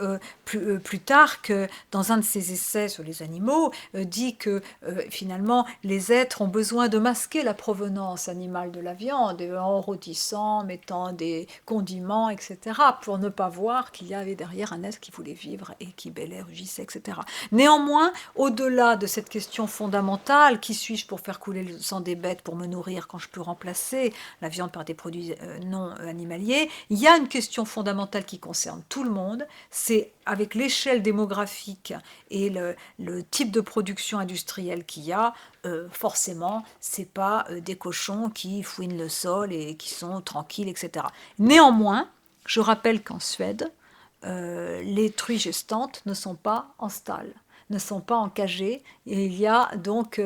plus tard, que dans un de ses essais sur les animaux, dit que finalement les êtres ont besoin de masquer la provenance animale de la viande, en rôtissant, mettant des condiments, etc., pour ne pas voir qu'il y avait derrière un être qui voulait vivre et qui bêlait, rugissait, etc. Néanmoins, au-delà de cette question fondamentale, qui suis-je pour faire couler le sang des bêtes pour me nourrir quand je peux remplacer la viande par des produits non animaliers, il y a une question fondamentale qui concerne tout le monde, c'est avec l'échelle démographique et le type de production industrielle qu'il y a, forcément, c'est pas des cochons qui fouinent le sol et qui sont tranquilles, etc. Néanmoins, je rappelle qu'en Suède, les truies gestantes ne sont pas en stall, ne sont pas encagées, et il y a donc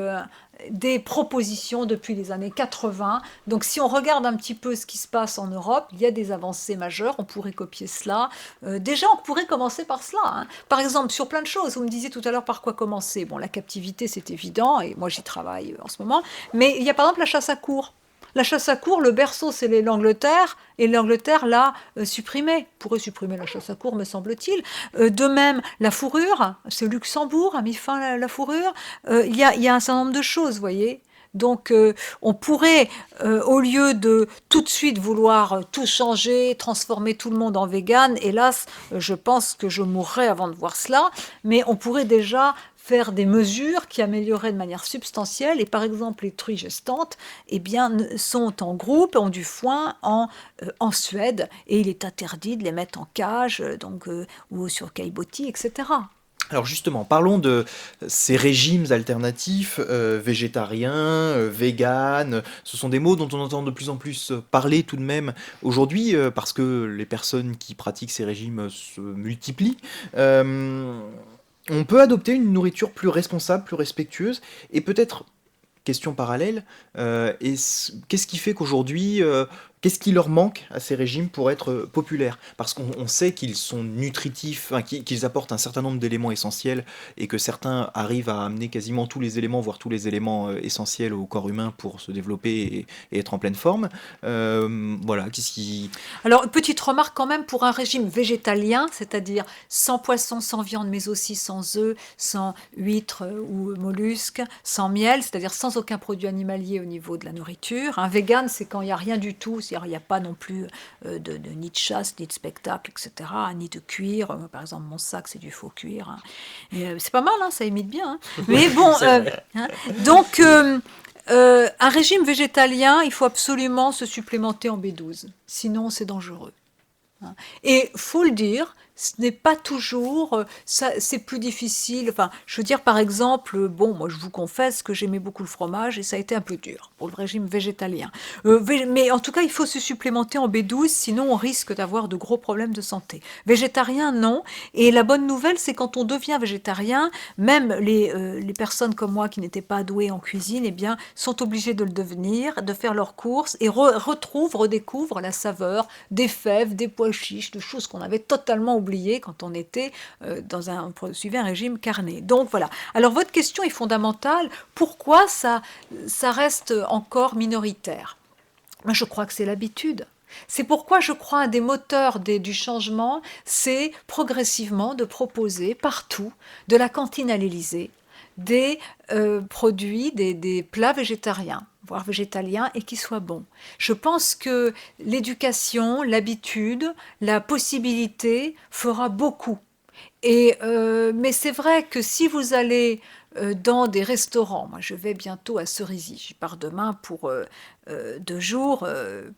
des propositions depuis les années 80. Donc si on regarde un petit peu ce qui se passe en Europe, il y a des avancées majeures, on pourrait copier cela. Déjà, on pourrait commencer par cela. Par exemple, sur plein de choses, vous me disiez tout à l'heure par quoi commencer. Bon, la captivité, c'est évident, et moi j'y travaille en ce moment, mais il y a par exemple la chasse à courre. La chasse à courre, le berceau, c'est l'Angleterre, et l'Angleterre l'a supprimée. Pourrait supprimer la chasse à courre, me semble-t-il. De même, la fourrure, c'est Luxembourg a mis fin à la fourrure. Il y a un certain nombre de choses, vous voyez. Donc, on pourrait, au lieu de tout de suite vouloir tout changer, transformer tout le monde en vegan, hélas, je pense que je mourrais avant de voir cela, mais on pourrait déjà faire des mesures qui amélioreraient de manière substantielle. Et par exemple, les truies gestantes, eh bien, sont en groupe, ont du foin en Suède, et il est interdit de les mettre en cage, ou sur caillebotis, etc. Alors justement, parlons de ces régimes alternatifs, végétariens, véganes. Ce sont des mots dont on entend de plus en plus parler tout de même aujourd'hui, parce que les personnes qui pratiquent ces régimes se multiplient. On peut adopter une nourriture plus responsable, plus respectueuse, et peut-être, question parallèle, qu'est-ce qui fait qu'aujourd'hui, qu'est-ce qui leur manque à ces régimes pour être populaires? Parce qu'on sait qu'ils sont nutritifs, enfin, qu'ils apportent un certain nombre d'éléments essentiels et que certains arrivent à amener quasiment tous les éléments, voire tous les éléments essentiels au corps humain pour se développer et être en pleine forme. Voilà, qu'est-ce qui... Alors, petite remarque quand même pour un régime végétalien, c'est-à-dire sans poisson, sans viande, mais aussi sans œufs, sans huîtres ou mollusques, sans miel, c'est-à-dire sans aucun produit animalier au niveau de la nourriture. Un vegan, c'est quand il n'y a rien du tout, c'est-à-dire il n'y a pas non plus ni de chasse, ni de spectacle, etc., ni de cuir. Par exemple, mon sac, c'est du faux cuir. Hein. C'est pas mal, hein, ça imite bien. Hein. Mais bon, hein. Donc... un régime végétalien, il faut absolument se supplémenter en B12, sinon c'est dangereux. Hein. Et faut le dire, ce n'est pas toujours, c'est plus difficile. Enfin, je veux dire par exemple, bon, moi je vous confesse que j'aimais beaucoup le fromage et ça a été un peu dur pour le régime végétalien. Mais en tout cas, il faut se supplémenter en B12, sinon on risque d'avoir de gros problèmes de santé. Végétarien, non. Et la bonne nouvelle, c'est quand on devient végétarien, même les personnes comme moi qui n'étaient pas douées en cuisine, eh bien, sont obligées de le devenir, de faire leurs courses et redécouvrent la saveur des fèves, des pois chiches, de choses qu'on avait totalement oubliées quand on était on suivait un régime carné. Donc voilà. Alors votre question est fondamentale. Pourquoi ça reste encore minoritaire? Moi, je crois que c'est l'habitude. C'est pourquoi je crois un des moteurs du changement, c'est progressivement de proposer partout, de la cantine à l'Élysée, des produits, des plats végétariens, voire végétaliens, et qui soient bons. Je pense que l'éducation, l'habitude, la possibilité fera beaucoup. Mais c'est vrai que si vous allez dans des restaurants, moi je vais bientôt à Cerisy, j'y pars demain pour 2 jours,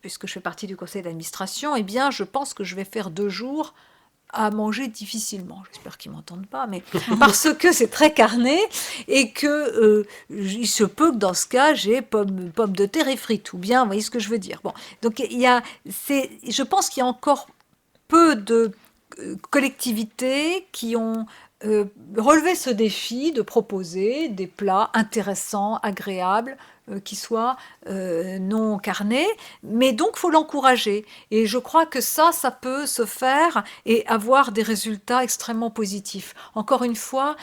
puisque je fais partie du conseil d'administration, eh bien je pense que je vais faire 2 jours à manger difficilement. J'espère qu'ils ne m'entendent pas, mais parce que c'est très carné et que il se peut que dans ce cas, j'ai pommes de terre et frites, ou bien, vous voyez ce que je veux dire. Bon, donc je pense qu'il y a encore peu de collectivités qui ont relevé ce défi de proposer des plats intéressants, agréables, qui soient non carnés, mais donc il faut l'encourager. Et je crois que ça peut se faire et avoir des résultats extrêmement positifs. Encore une fois,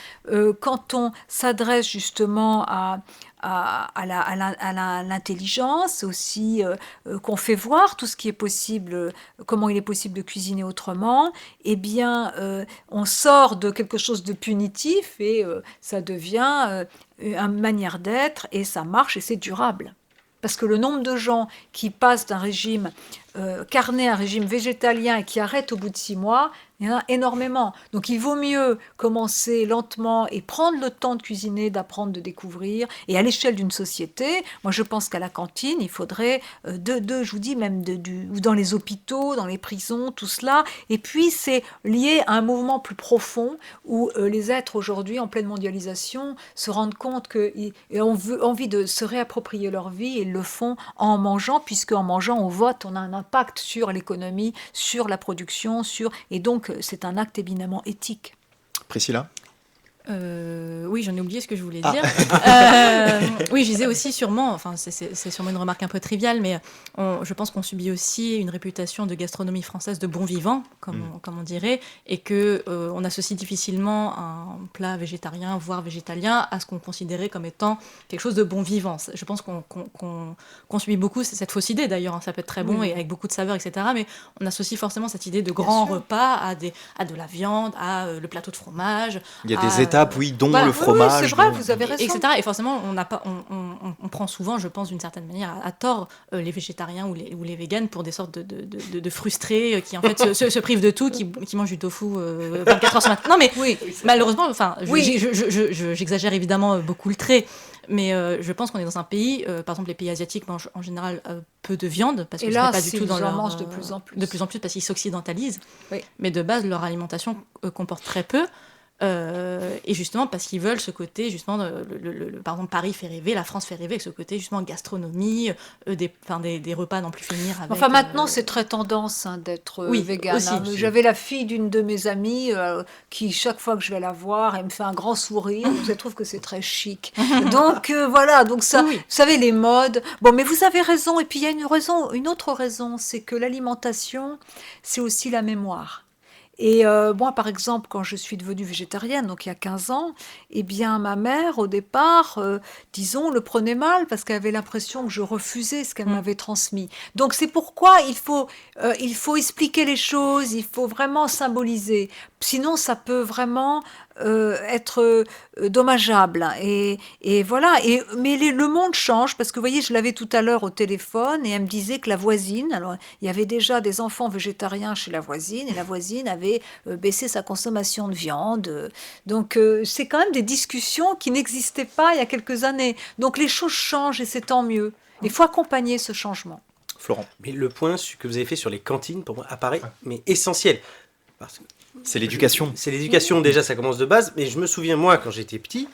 quand on s'adresse justement à l'intelligence, aussi qu'on fait voir tout ce qui est possible, comment il est possible de cuisiner autrement, eh bien, on sort de quelque chose de punitif et ça devient une manière d'être et ça marche et c'est durable. Parce que le nombre de gens qui passent d'un régime carné à un régime végétalien et qui arrêtent au bout de 6 mois, il y en a énormément. Donc il vaut mieux commencer lentement et prendre le temps de cuisiner, d'apprendre, de découvrir. Et à l'échelle d'une société, moi je pense qu'à la cantine, il faudrait, je vous dis même, ou dans les hôpitaux, dans les prisons, tout cela. Et puis c'est lié à un mouvement plus profond où les êtres aujourd'hui, en pleine mondialisation, se rendent compte qu'ils ont envie de se réapproprier leur vie et ils le font en mangeant, puisque en mangeant, on vote, on a un impact sur l'économie, sur la production, et donc c'est un acte éminemment éthique. Priscilla? Oui, j'en ai oublié ce que je voulais Ah. dire. Oui, je disais aussi sûrement, enfin c'est sûrement une remarque un peu triviale, mais je pense qu'on subit aussi une réputation de gastronomie française de bon vivant, comme on dirait, et que on associe difficilement un plat végétarien, voire végétalien, à ce qu'on considérait comme étant quelque chose de bon vivant. Je pense qu'on subit beaucoup cette fausse idée d'ailleurs, hein, ça peut être très bon Oui. et avec beaucoup de saveurs, etc. Mais on associe forcément cette idée de grand sûr. repas à de la viande, à le plateau de fromage. Il y a à, des étapes, oui, dont bah, le oui, fromage. c'est vrai, dont- vous avez raison. etc. Et forcément, on prend souvent, je pense, d'une certaine manière, à tort, les végétariens ou les véganes pour des sortes de frustrés qui, en fait, se privent de tout, qui mangent du tofu 24 heures sur 24. Non, mais Oui. malheureusement, enfin, Oui. j'exagère évidemment beaucoup le trait, mais je pense qu'on est dans un pays, par exemple, les pays asiatiques mangent en général peu de viande, parce que ce n'est Hélas, pas du tout ils dans en leur... mangent de plus en plus. De plus en plus, parce qu'ils s'occidentalisent. Oui. Mais de base, leur alimentation comporte très peu. Et justement parce qu'ils veulent ce côté, justement, par exemple Paris fait rêver, la France fait rêver, avec ce côté justement gastronomie, des repas à n'en plus finir avec, Enfin, maintenant, c'est très tendance d'être oui, végane. aussi. Hein. J'avais la fille d'une de mes amies qui, chaque fois que je vais la voir, elle me fait un grand sourire. Je trouve que c'est très chic. Donc, voilà. Donc, ça, Oui. vous savez, les modes. Bon, mais vous avez raison. Et puis, il y a une autre raison, c'est que l'alimentation, c'est aussi la mémoire. Et moi, par exemple, quand je suis devenue végétarienne, donc il y a 15 ans, eh bien, ma mère, au départ, disons, le prenait mal parce qu'elle avait l'impression que je refusais ce qu'elle m'avait transmis. Donc, c'est pourquoi il faut expliquer les choses, il faut vraiment symboliser. Sinon, ça peut vraiment être dommageable. Et voilà. Mais le monde change parce que, vous voyez, je l'avais tout à l'heure au téléphone et elle me disait que la voisine, alors il y avait déjà des enfants végétariens chez la voisine et la voisine avait baissé sa consommation de viande. Donc, c'est quand même des discussions qui n'existaient pas il y a quelques années. Donc, les choses changent et c'est tant mieux. Il faut accompagner ce changement. Florent, Mais le point que vous avez fait sur les cantines, pour moi, apparaît mais essentiel. Parce que c'est l'éducation. c'est l'éducation, déjà, ça commence de base. Mais je me souviens, moi, quand j'étais petit,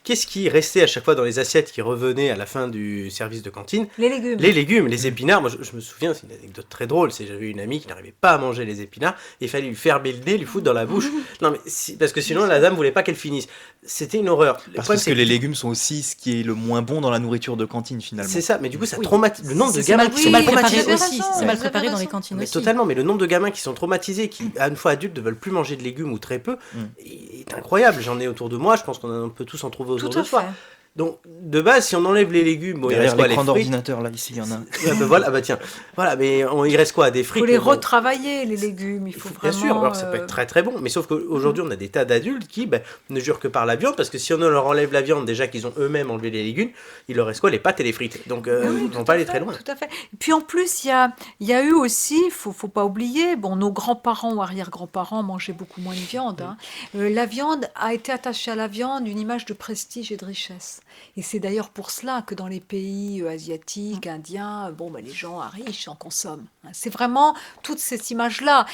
qu'est-ce qui restait à chaque fois dans les assiettes qui revenaient à la fin du service de cantine? Les légumes. Les légumes, les épinards. Moi, je me souviens, c'est une anecdote très drôle. J'avais une amie qui n'arrivait pas à manger les épinards. Et il fallait lui fermer le nez, lui foutre dans la bouche. Non, mais parce que sinon, la dame voulait pas qu'elle finisse. C'était une horreur. Le Parce problème, que c'est les légumes sont aussi ce qui est le moins bon dans la nourriture de cantine, finalement. c'est ça. Mais du coup, ça Oui. traumatise. Le nombre de C'est gamins mal, qui c'est sont mal Oui, préparé vous avez aussi. raison, C'est vous mal avez préparé dans raison. les cantines Mais aussi. totalement, mais le nombre de gamins qui sont traumatisés, qui, à une fois adultes, ne veulent plus manger de légumes ou très peu, est incroyable. J'en ai autour de moi, je pense qu'on peut tous en trouver autour Tout de à soi. fait. Donc, de base, si on enlève les légumes, bon, il Derrière reste quoi, l'écran les frites. d'ordinateur, là, ici, il y en a un. Ah bah voilà, ah bah tiens. Voilà, mais il reste quoi? Des Il frites. faut les mais bon, retravailler, les légumes. Il faut bien vraiment. sûr, alors ça peut être très très bon, mais sauf qu'aujourd'hui on a des tas d'adultes qui ne jurent que par la viande, parce que si on leur enlève la viande, déjà qu'ils ont eux-mêmes enlevé les légumes, il leur reste quoi? Les pâtes et les frites. Donc Oui, ils tout vont pas à aller fait, très loin. Tout à fait. Et puis en plus, il y a eu aussi, faut pas oublier, bon, nos grands-parents ou arrière-grands-parents mangeaient beaucoup moins de viande. Hein. La viande a été attachée à la viande une image de prestige et de richesse. Et c'est d'ailleurs pour cela que dans les pays asiatiques, indiens, les gens riches en consomment. Hein. C'est vraiment toute cette image-là.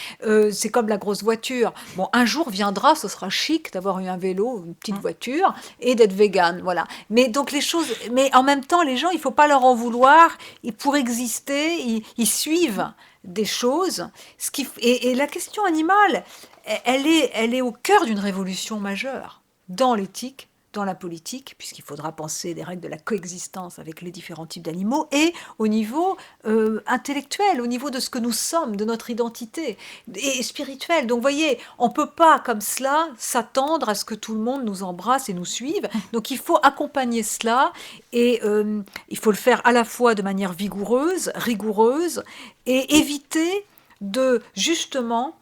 C'est comme la grosse voiture. Bon, un jour viendra, ce sera chic d'avoir eu un vélo, une petite voiture et d'être végane. Voilà. Mais donc les choses, mais en même temps, les gens, il faut pas leur en vouloir. Pour exister, ils suivent des choses. Et la question animale, elle est au cœur d'une révolution majeure dans l'éthique, dans la politique, puisqu'il faudra penser des règles de la coexistence avec les différents types d'animaux, et au niveau intellectuel, au niveau de ce que nous sommes, de notre identité, et spirituel. Donc, vous voyez, on ne peut pas, comme cela, s'attendre à ce que tout le monde nous embrasse et nous suive. Donc, il faut accompagner cela, et il faut le faire à la fois de manière vigoureuse, rigoureuse, et éviter justement,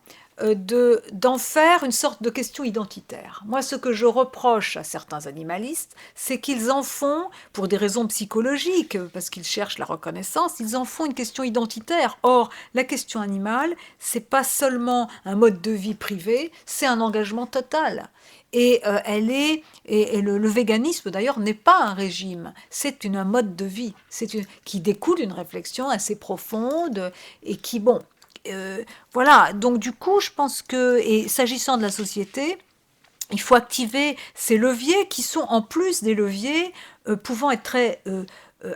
d'en faire une sorte de question identitaire. Moi, ce que je reproche à certains animalistes, c'est qu'ils en font, pour des raisons psychologiques, parce qu'ils cherchent la reconnaissance, ils en font une question identitaire. Or, la question animale, c'est pas seulement un mode de vie privé, c'est un engagement total. Et le véganisme d'ailleurs n'est pas un régime, c'est un mode de vie, qui découle d'une réflexion assez profonde et qui, voilà, donc du coup, je pense que, et s'agissant de la société, il faut activer ces leviers qui sont en plus des leviers pouvant être très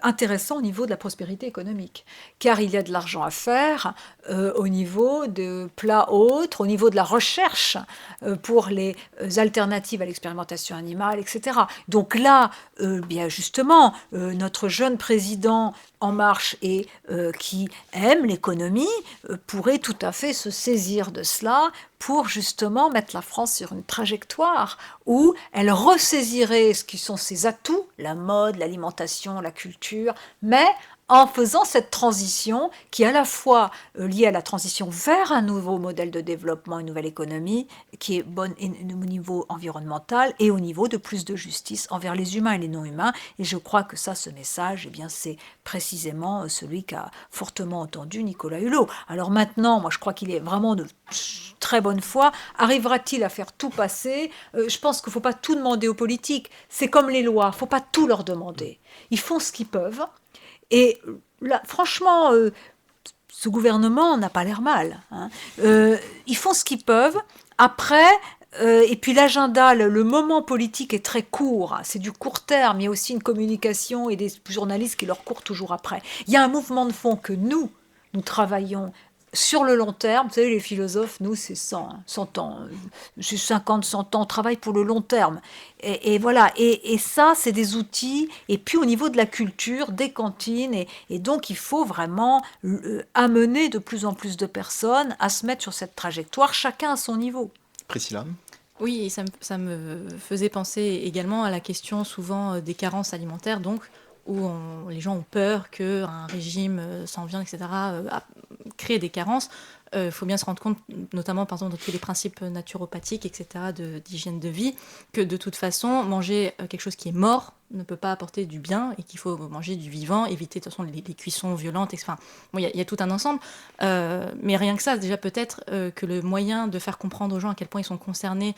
intéressant au niveau de la prospérité économique, car il y a de l'argent à faire au niveau de plats autres, au niveau de la recherche pour les alternatives à l'expérimentation animale, etc. Donc là, bien justement, notre jeune président En Marche et qui aime l'économie pourrait tout à fait se saisir de cela pour justement mettre la France sur une trajectoire où elle ressaisirait ce qui sont ses atouts, la mode, l'alimentation, la culture, mais en faisant cette transition qui est à la fois liée à la transition vers un nouveau modèle de développement, une nouvelle économie qui est bonne au niveau environnemental et au niveau de plus de justice envers les humains et les non-humains. Et je crois que ça, ce message, eh bien, c'est précisément celui qu'a fortement entendu Nicolas Hulot. Alors maintenant, moi je crois qu'il est vraiment de très bonne foi. Arrivera-t-il à faire tout passer ? Je pense qu'il ne faut pas tout demander aux politiques. C'est comme les lois, il ne faut pas tout leur demander. Ils font ce qu'ils peuvent. Et là, franchement, ce gouvernement n'a pas l'air mal. Hein. Ils font ce qu'ils peuvent. Après, et puis l'agenda, le moment politique est très court. C'est du court terme. Il y a aussi une communication et des journalistes qui leur courent toujours après. Il y a un mouvement de fond que nous travaillons sur le long terme. Vous savez, les philosophes, nous, c'est 100 ans. C'est 50, 100 ans. On travaille pour le long terme. Et voilà. Et ça, c'est des outils. Et puis, au niveau de la culture, des cantines. Et donc, il faut vraiment amener de plus en plus de personnes à se mettre sur cette trajectoire, chacun à son niveau. Priscilla ? Oui, et ça me faisait penser également à la question souvent des carences alimentaires, donc où les gens ont peur qu'un régime sans viande, etc., crée des carences. Il faut bien se rendre compte, notamment par exemple dans tous les principes naturopathiques, etc., d'hygiène de vie, que de toute façon, manger quelque chose qui est mort ne peut pas apporter du bien et qu'il faut manger du vivant, éviter de toute façon les cuissons violentes, etc. Bon, il y a tout un ensemble, mais rien que ça, déjà peut-être que le moyen de faire comprendre aux gens à quel point ils sont concernés,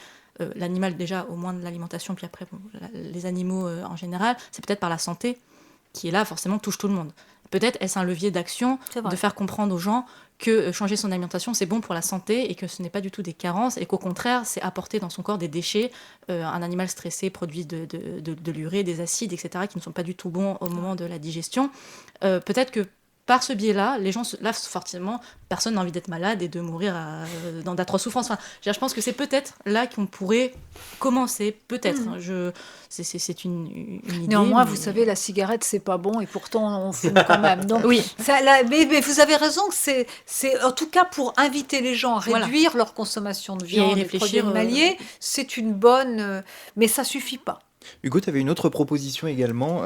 l'animal déjà au moins de l'alimentation, puis après les animaux en général, c'est peut-être par la santé qui est là, forcément touche tout le monde. Peut-être est-ce un levier d'action de faire comprendre aux gens que changer son alimentation, c'est bon pour la santé et que ce n'est pas du tout des carences et qu'au contraire, c'est apporter dans son corps des déchets. Un animal stressé produit de l'urée, des acides, etc., qui ne sont pas du tout bons au moment de la digestion. Peut-être que par ce biais-là, les gens se lavent forcément, personne n'a envie d'être malade et de mourir dans d'atroces souffrances. Enfin, je pense que c'est peut-être là qu'on pourrait commencer, peut-être. C'est une idée. Néanmoins, vous savez, la cigarette, c'est pas bon et pourtant on fume quand même. Donc, oui. Mais vous avez raison que c'est en tout cas pour inviter les gens à réduire leur consommation de viande et de produits animaliers, c'est une bonne... mais ça suffit pas. Hugo, tu avais une autre proposition également,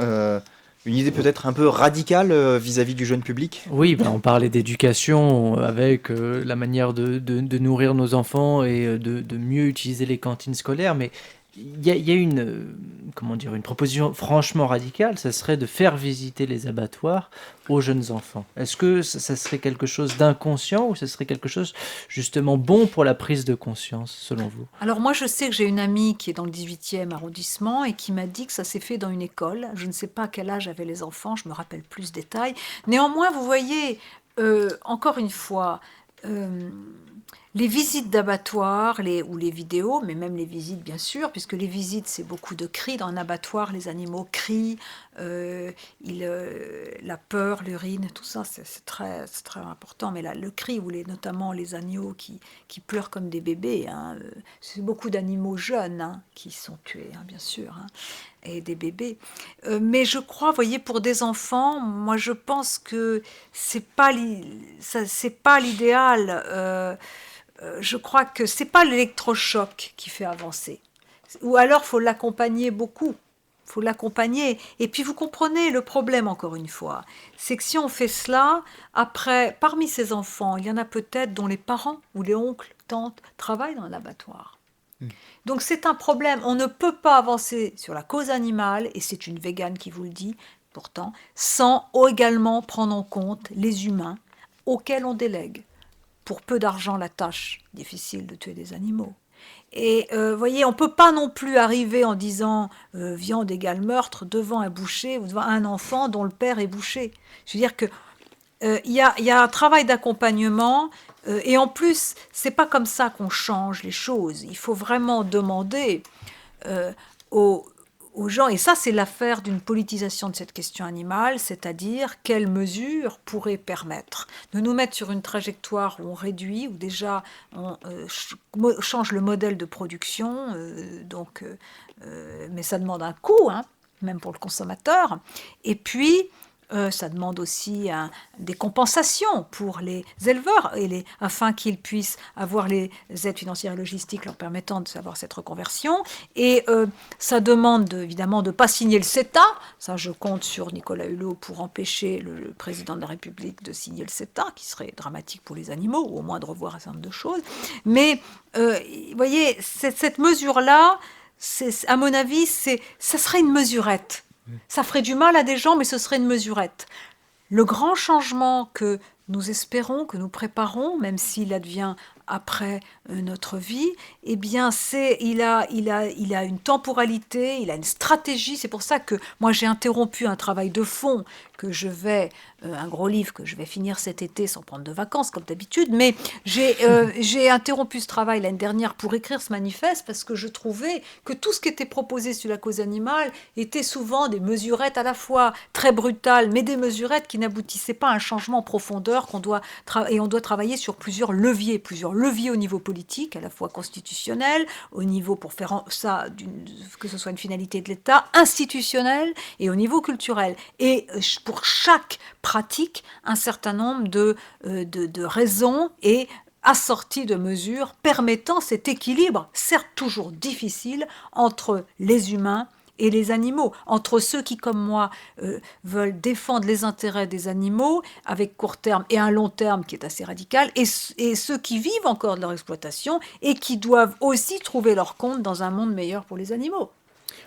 une idée peut-être un peu radicale vis-à-vis du jeune public ? Oui, on parlait d'éducation avec la manière de nourrir nos enfants et de mieux utiliser les cantines scolaires, mais il y a une proposition franchement radicale, ça serait de faire visiter les abattoirs aux jeunes enfants. Est-ce que ça serait quelque chose d'inconscient ou ça serait quelque chose justement bon pour la prise de conscience, selon vous ? Alors moi, je sais que j'ai une amie qui est dans le 18e arrondissement et qui m'a dit que ça s'est fait dans une école. Je ne sais pas à quel âge avaient les enfants, je me rappelle plus ce détail. Néanmoins, vous voyez, encore une fois... les visites d'abattoirs ou les vidéos, mais même les visites bien sûr, puisque les visites c'est beaucoup de cris dans un abattoir, les animaux crient, la peur, l'urine, tout ça c'est très important, mais là, le cri ou notamment les agneaux qui pleurent comme des bébés, hein, c'est beaucoup d'animaux jeunes qui sont tués, hein, bien sûr, hein, et des bébés. Mais je crois, vous voyez, pour des enfants, moi je pense que c'est pas l'idéal. Je crois que c'est pas l'électrochoc qui fait avancer. Ou alors, faut l'accompagner beaucoup. Faut l'accompagner. Et puis, vous comprenez le problème, encore une fois. C'est que si on fait cela, après, parmi ces enfants, il y en a peut-être dont les parents ou les oncles, tantes, travaillent dans un abattoir. Donc, c'est un problème. On ne peut pas avancer sur la cause animale, et c'est une végane qui vous le dit, pourtant, sans également prendre en compte les humains auxquels on délègue. Pour peu d'argent, la tâche difficile de tuer des animaux. Et voyez, on ne peut pas non plus arriver en disant viande égale meurtre devant un boucher ou devant un enfant dont le père est boucher. Je veux dire que il y a un travail d'accompagnement et en plus, c'est pas comme ça qu'on change les choses. Il faut vraiment demander aux aux gens, et ça c'est l'affaire d'une politisation de cette question animale, c'est-à-dire quelles mesures pourraient permettre de nous mettre sur une trajectoire où on réduit, où déjà on change le modèle de production, mais ça demande un coût, hein, même pour le consommateur, et puis ça demande aussi des compensations pour les éleveurs, afin qu'ils puissent avoir les aides financières et logistiques leur permettant d'avoir cette reconversion. Et ça demande évidemment de ne pas signer le CETA. Ça, je compte sur Nicolas Hulot pour empêcher le président de la République de signer le CETA, qui serait dramatique pour les animaux, ou au moins de revoir un certain nombre de choses. Mais, vous voyez, cette mesure-là, à mon avis, ça serait une mesurette. Ça ferait du mal à des gens, mais ce serait une mesurette. Le grand changement que nous espérons, que nous préparons, même s'il advient après notre vie, eh bien, il a une temporalité, il a une stratégie. C'est pour ça que moi, j'ai interrompu un travail de fond un gros livre que je vais finir cet été sans prendre de vacances, comme d'habitude, mais j'ai interrompu ce travail l'année dernière pour écrire ce manifeste parce que je trouvais que tout ce qui était proposé sur la cause animale était souvent des mesurettes à la fois très brutales, mais des mesurettes qui n'aboutissaient pas à un changement en profondeur et on doit travailler sur plusieurs leviers au niveau politique, à la fois constitutionnel, au niveau pour faire ça, que ce soit une finalité de l'État, institutionnel et au niveau culturel. Et pour chaque pratique, un certain nombre de raisons et assorties de mesures permettant cet équilibre, certes toujours difficile, entre les humains et les animaux, entre ceux qui, comme moi, veulent défendre les intérêts des animaux avec court terme et un long terme qui est assez radical, et ceux qui vivent encore de leur exploitation et qui doivent aussi trouver leur compte dans un monde meilleur pour les animaux.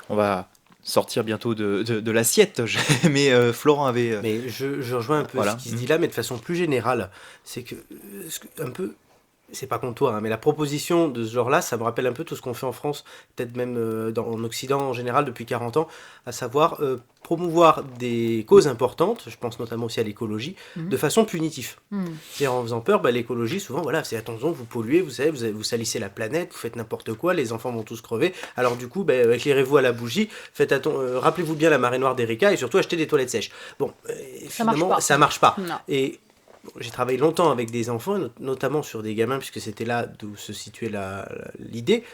On va sortir bientôt de l'assiette, mais Florent avait... Mais je rejoins un peu ce qui se dit là, mais de façon plus générale. C'est que, un peu... C'est pas contre toi, hein, mais la proposition de ce genre-là, ça me rappelle un peu tout ce qu'on fait en France, peut-être même en Occident en général depuis 40 ans, à savoir promouvoir des causes importantes, je pense notamment aussi à l'écologie, de façon punitive. C'est-à-dire en faisant peur, l'écologie, souvent, voilà, c'est attention, vous polluez, vous savez, vous salissez la planète, vous faites n'importe quoi, les enfants vont tous crever, alors du coup, éclairez-vous à la bougie, rappelez-vous bien la marée noire d'Erika, et surtout achetez des toilettes sèches. Bon, finalement, ça marche pas. Non. Et j'ai travaillé longtemps avec des enfants, notamment sur des gamins, puisque c'était là d'où se situait l'idée.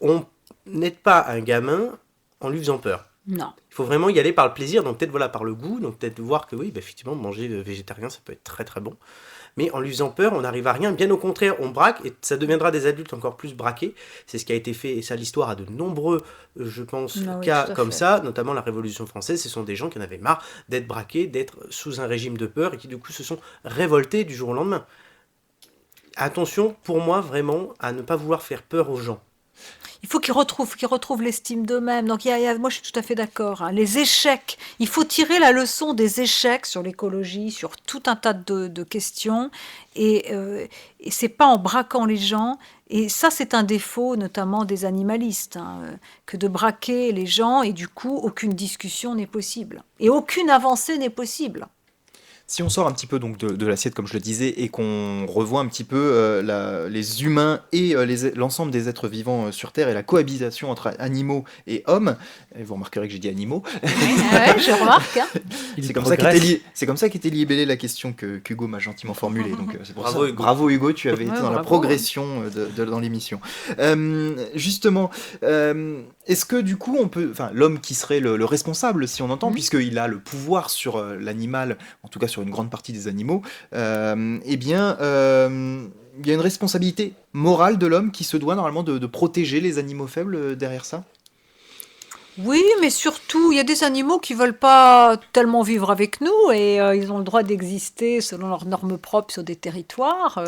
On n'aide pas un gamin en lui faisant peur. Non. Il faut vraiment y aller par le plaisir, donc peut-être par le goût, donc peut-être voir que oui, effectivement, manger végétarien, ça peut être très très bon. Mais en lui faisant peur, on n'arrive à rien. Bien au contraire, on braque et ça deviendra des adultes encore plus braqués. C'est ce qui a été fait, et ça, l'histoire a de nombreux, je pense, cas comme ça, notamment la Révolution française. Ce sont des gens qui en avaient marre d'être braqués, d'être sous un régime de peur et qui, du coup, se sont révoltés du jour au lendemain. Attention, pour moi, vraiment, à ne pas vouloir faire peur aux gens. Il faut qu'ils retrouvent l'estime d'eux-mêmes. Donc, moi, je suis tout à fait d'accord. Hein. Les échecs, il faut tirer la leçon des échecs sur l'écologie, sur tout un tas de questions. Et c'est pas en braquant les gens. Et ça, c'est un défaut, notamment des animalistes, que de braquer les gens. Et du coup, aucune discussion n'est possible. Et aucune avancée n'est possible. Si on sort un petit peu donc de l'assiette, comme je le disais, et qu'on revoit un petit peu les humains et l'ensemble des êtres vivants sur Terre et la cohabitation entre animaux et hommes, et vous remarquerez que j'ai dit animaux. Ouais, je remarque. Hein. C'est comme ça qu'était libellée la question qu'Hugo m'a gentiment formulée. Donc c'est pour Bravo, ça. Hugo. Bravo Hugo, tu avais été dans la bravo. progression dans l'émission. Justement, est-ce que du coup l'homme qui serait le responsable, si on entend, puisqu'il a le pouvoir sur l'animal, en tout cas sur une grande partie des animaux, il y a une responsabilité morale de l'homme qui se doit normalement de protéger les animaux faibles derrière ça. Oui, mais surtout, il y a des animaux qui ne veulent pas tellement vivre avec nous et ils ont le droit d'exister selon leurs normes propres sur des territoires.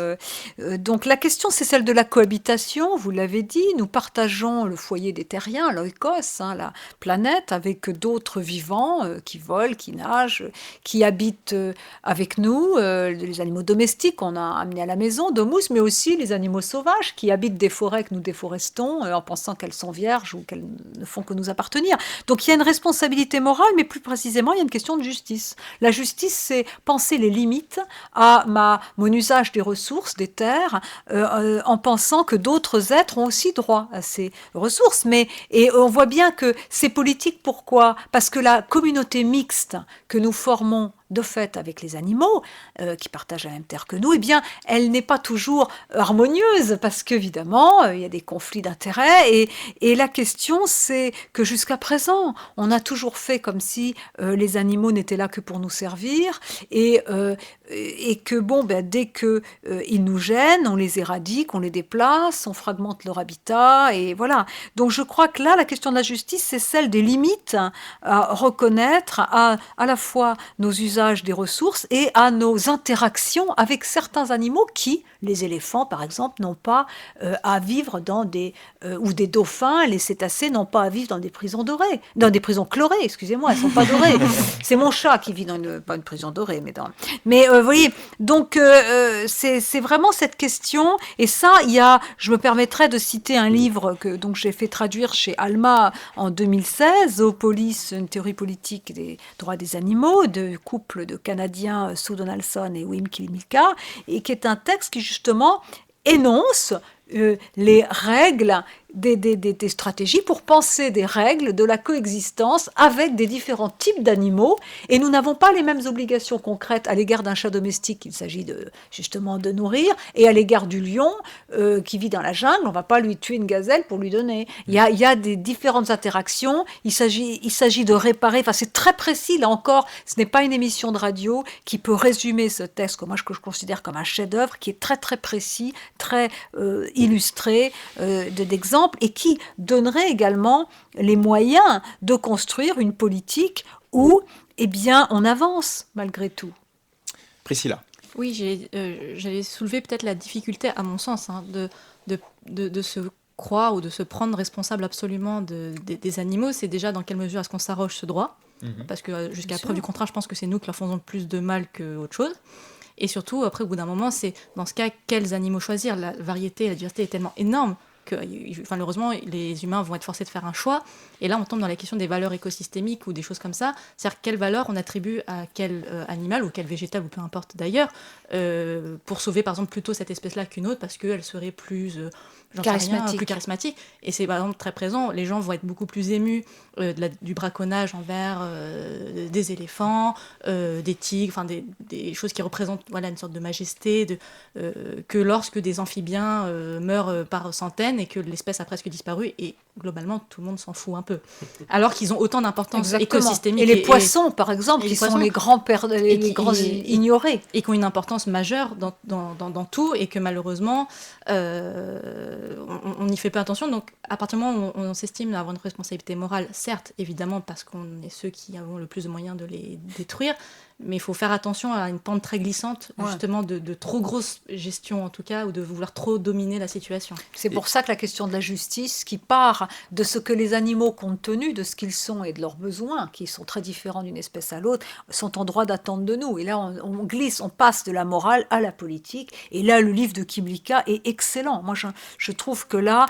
Donc la question, c'est celle de la cohabitation, vous l'avez dit. Nous partageons le foyer des terriens, l'oikos, la planète, avec d'autres vivants qui volent, qui nagent, qui habitent avec nous. Les animaux domestiques qu'on a amenés à la maison, domus, mais aussi les animaux sauvages qui habitent des forêts que nous déforestons en pensant qu'elles sont vierges ou qu'elles ne font que nous appartenir. tenir. Donc il y a une responsabilité morale, mais plus précisément, il y a une question de justice. La justice, c'est penser les limites à mon usage des ressources, des terres, en pensant que d'autres êtres ont aussi droit à ces ressources. Et on voit bien que c'est politique. Pourquoi ? Parce que la communauté mixte que nous formons de fait avec les animaux qui partagent la même terre que nous, eh bien, elle n'est pas toujours harmonieuse parce qu'évidemment, il y a des conflits d'intérêts et la question, c'est que jusqu'à présent, on a toujours fait comme si les animaux n'étaient là que pour nous servir et que bon, dès qu'ils nous gênent, on les éradique, on les déplace, on fragmente leur habitat et voilà. Donc je crois que là, la question de la justice, c'est celle des limites à reconnaître à la fois nos usages des ressources et à nos interactions avec certains animaux qui, les éléphants par exemple, n'ont pas à vivre dans ou des dauphins, les cétacés n'ont pas à vivre dans des prisons dorées, dans des prisons chlorées, excusez-moi, elles ne sont pas dorées. C'est mon chat qui vit dans pas une prison dorée, mais vous voyez, donc c'est vraiment cette question, et ça, je me permettrai de citer un livre que donc j'ai fait traduire chez Alma en 2016, Zoopolis, une théorie politique des droits des animaux, de couple de Canadiens Sue Donaldson et Wim Kilimilka, et qui est un texte qui justement énonce les règles, des stratégies pour penser des règles de la coexistence avec des différents types d'animaux. Et nous n'avons pas les mêmes obligations concrètes à l'égard d'un chat domestique qu'il s'agit justement de nourrir, et à l'égard du lion qui vit dans la jungle, on ne va pas lui tuer une gazelle pour lui donner. Il y a des différentes interactions, il s'agit de réparer, enfin c'est très précis, là encore, ce n'est pas une émission de radio qui peut résumer ce texte que je considère comme un chef-d'œuvre, qui est très très précis, très illustré d'exemples, et qui donnerait également les moyens de construire une politique où, eh bien, on avance malgré tout. Priscilla. Oui, j'allais soulever peut-être la difficulté, à mon sens, de se croire ou de se prendre responsable absolument des animaux. C'est déjà dans quelle mesure est-ce qu'on s'arroge ce droit ? Parce que jusqu'à preuve du contraire, je pense que c'est nous qui leur faisons plus de mal qu'autre chose. Et surtout, après, au bout d'un moment, c'est dans ce cas, quels animaux choisir ? La variété, la diversité est tellement énorme que, malheureusement, les humains vont être forcés de faire un choix. Et là, on tombe dans la question des valeurs écosystémiques ou des choses comme ça. C'est-à-dire, quelle valeur on attribue à quel animal ou quel végétal, ou peu importe d'ailleurs, pour sauver, par exemple, plutôt cette espèce-là qu'une autre, parce qu'elle serait plus... plus charismatique. Et c'est par exemple très présent, les gens vont être beaucoup plus émus du braconnage envers des éléphants, des tigres, des choses qui représentent une sorte de majesté, que lorsque des amphibiens meurent par centaines et que l'espèce a presque disparu, et globalement tout le monde s'en fout un peu. Alors qu'ils ont autant d'importance écosystémique. Et les poissons, par exemple, qui sont les grands ignorés. Et qui ont une importance majeure dans tout, et que malheureusement... on n'y fait pas attention. Donc, à partir du moment où on s'estime avoir une responsabilité morale, certes, évidemment, parce qu'on est ceux qui avons le plus de moyens de les détruire, mais il faut faire attention à une pente très glissante, justement, de trop grosse gestion, en tout cas, ou de vouloir trop dominer la situation. C'est pour ça que la question de la justice, qui part de ce que les animaux, compte tenu de ce qu'ils sont et de leurs besoins, qui sont très différents d'une espèce à l'autre, sont en droit d'attendre de nous. Et là, on glisse, on passe de la morale à la politique. Et là, le livre de Kilimilka est excellent. Moi, je trouve que là,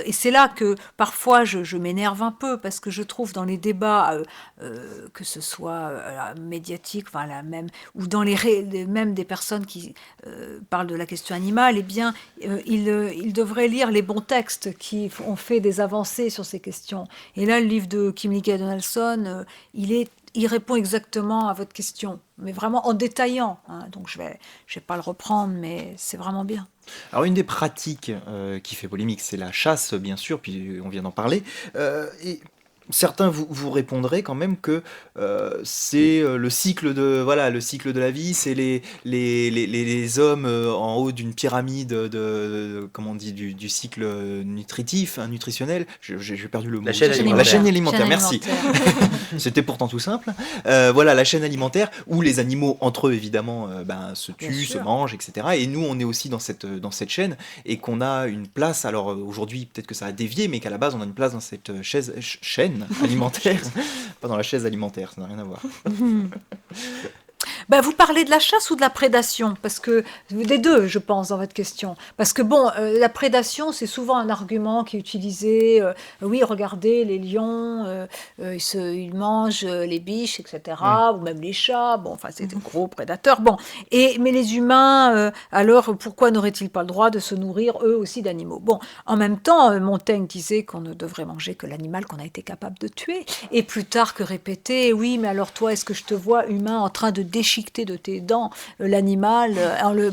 et c'est là que parfois je m'énerve un peu, parce que je trouve dans les débats, que ce soit médiatiques, ou dans même des personnes qui parlent de la question animale, eh bien, ils devraient lire les bons textes qui ont fait des avancées sur ces questions. Et là, le livre de Kilimilka et Donaldson, il répond exactement à votre question, mais vraiment en détaillant. Donc je vais pas le reprendre, mais c'est vraiment bien. Alors une des pratiques qui fait polémique, c'est la chasse, bien sûr, puis on vient d'en parler. Et certains vous répondraient quand même que c'est le cycle de la vie, c'est les hommes en haut d'une pyramide comment on dit, du cycle nutritionnel. J'ai perdu le mot. La chaîne alimentaire. Merci. C'était pourtant tout simple. La chaîne alimentaire où les animaux entre eux évidemment se tuent, se mangent, etc. Et nous on est aussi dans cette chaîne, et qu'on a une place. Alors aujourd'hui peut-être que ça a dévié, mais qu'à la base on a une place dans cette chaîne alimentaire, pas dans la chaise alimentaire, ça n'a rien à voir. Ben, vous parlez de la chasse ou de la prédation? Parce que des deux, je pense, dans votre question. Parce que bon, la prédation, c'est souvent un argument qui est utilisé. Oui, regardez, les lions, ils mangent les biches, etc. Ou même les chats. Bon, enfin, c'est des gros prédateurs. Bon, mais les humains, alors pourquoi n'auraient-ils pas le droit de se nourrir eux aussi d'animaux? Bon, en même temps, Montaigne disait qu'on ne devrait manger que l'animal qu'on a été capable de tuer. Et plus tard que répéter, oui, mais alors toi, est-ce que je te vois humain en train de déchiqueter de tes dents l'animal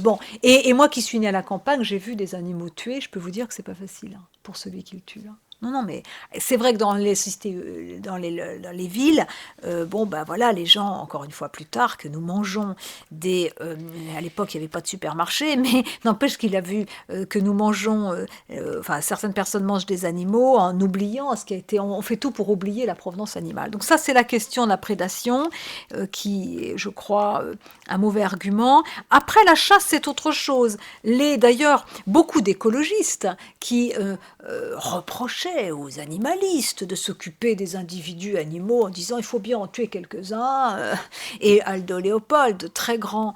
bon. Et moi qui suis née à la campagne, j'ai vu des animaux tués. Je peux vous dire que c'est pas facile pour celui qui le tue. Non, mais c'est vrai que dans les cités, dans les villes, bon, ben voilà, les gens, encore une fois plus tard, que nous mangeons à l'époque, il n'y avait pas de supermarché, mais n'empêche qu'il a vu que nous mangeons, enfin, certaines personnes mangent des animaux en oubliant ce qui a été, on fait tout pour oublier la provenance animale. Donc ça, c'est la question de la prédation, qui est, je crois, un mauvais argument. Après, la chasse, c'est autre chose. D'ailleurs, beaucoup d'écologistes qui reprochaient aux animalistes de s'occuper des individus animaux en disant il faut bien en tuer quelques-uns. Et Aldo Leopold, très grande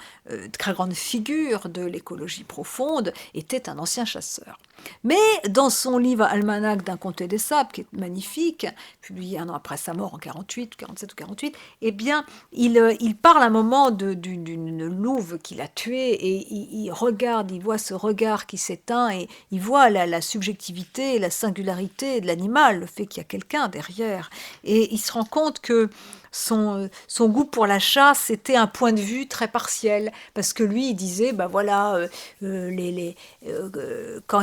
figure de l'écologie profonde, était un ancien chasseur. Mais dans son livre Almanach d'un comté des sables, qui est magnifique, publié un an après sa mort en 47 ou 48, eh bien, il parle un moment d'une louve qu'il a tuée et il regarde, il voit ce regard qui s'éteint et il voit la subjectivité, la singularité de l'animal, le fait qu'il y a quelqu'un derrière. Et il se rend compte que son goût pour la chasse était un point de vue très partiel, parce que lui, il disait, ben voilà, quand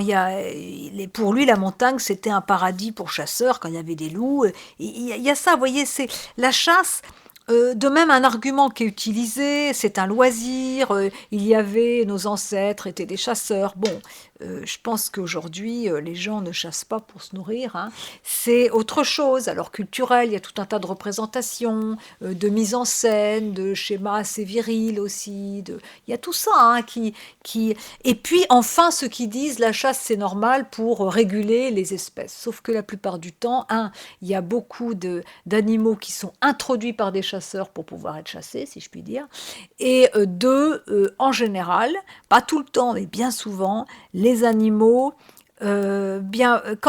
pour lui, la montagne, c'était un paradis pour chasseurs, quand il y avait des loups. Il y a ça, vous voyez, c'est la chasse. De même, un argument qui est utilisé, c'est un loisir, nos ancêtres étaient des chasseurs. Bon, je pense qu'aujourd'hui, les gens ne chassent pas pour se nourrir. C'est autre chose. Alors, culturel, il y a tout un tas de représentations, de mise en scène, de schémas assez virils aussi. Il y a tout ça qui... Et puis, enfin, ceux qui disent la chasse, c'est normal pour réguler les espèces. Sauf que la plupart du temps, il y a beaucoup d'animaux qui sont introduits par des chasseurs pour pouvoir être chassés, si je puis dire. Et en général, pas tout le temps, mais bien souvent, les animaux, quand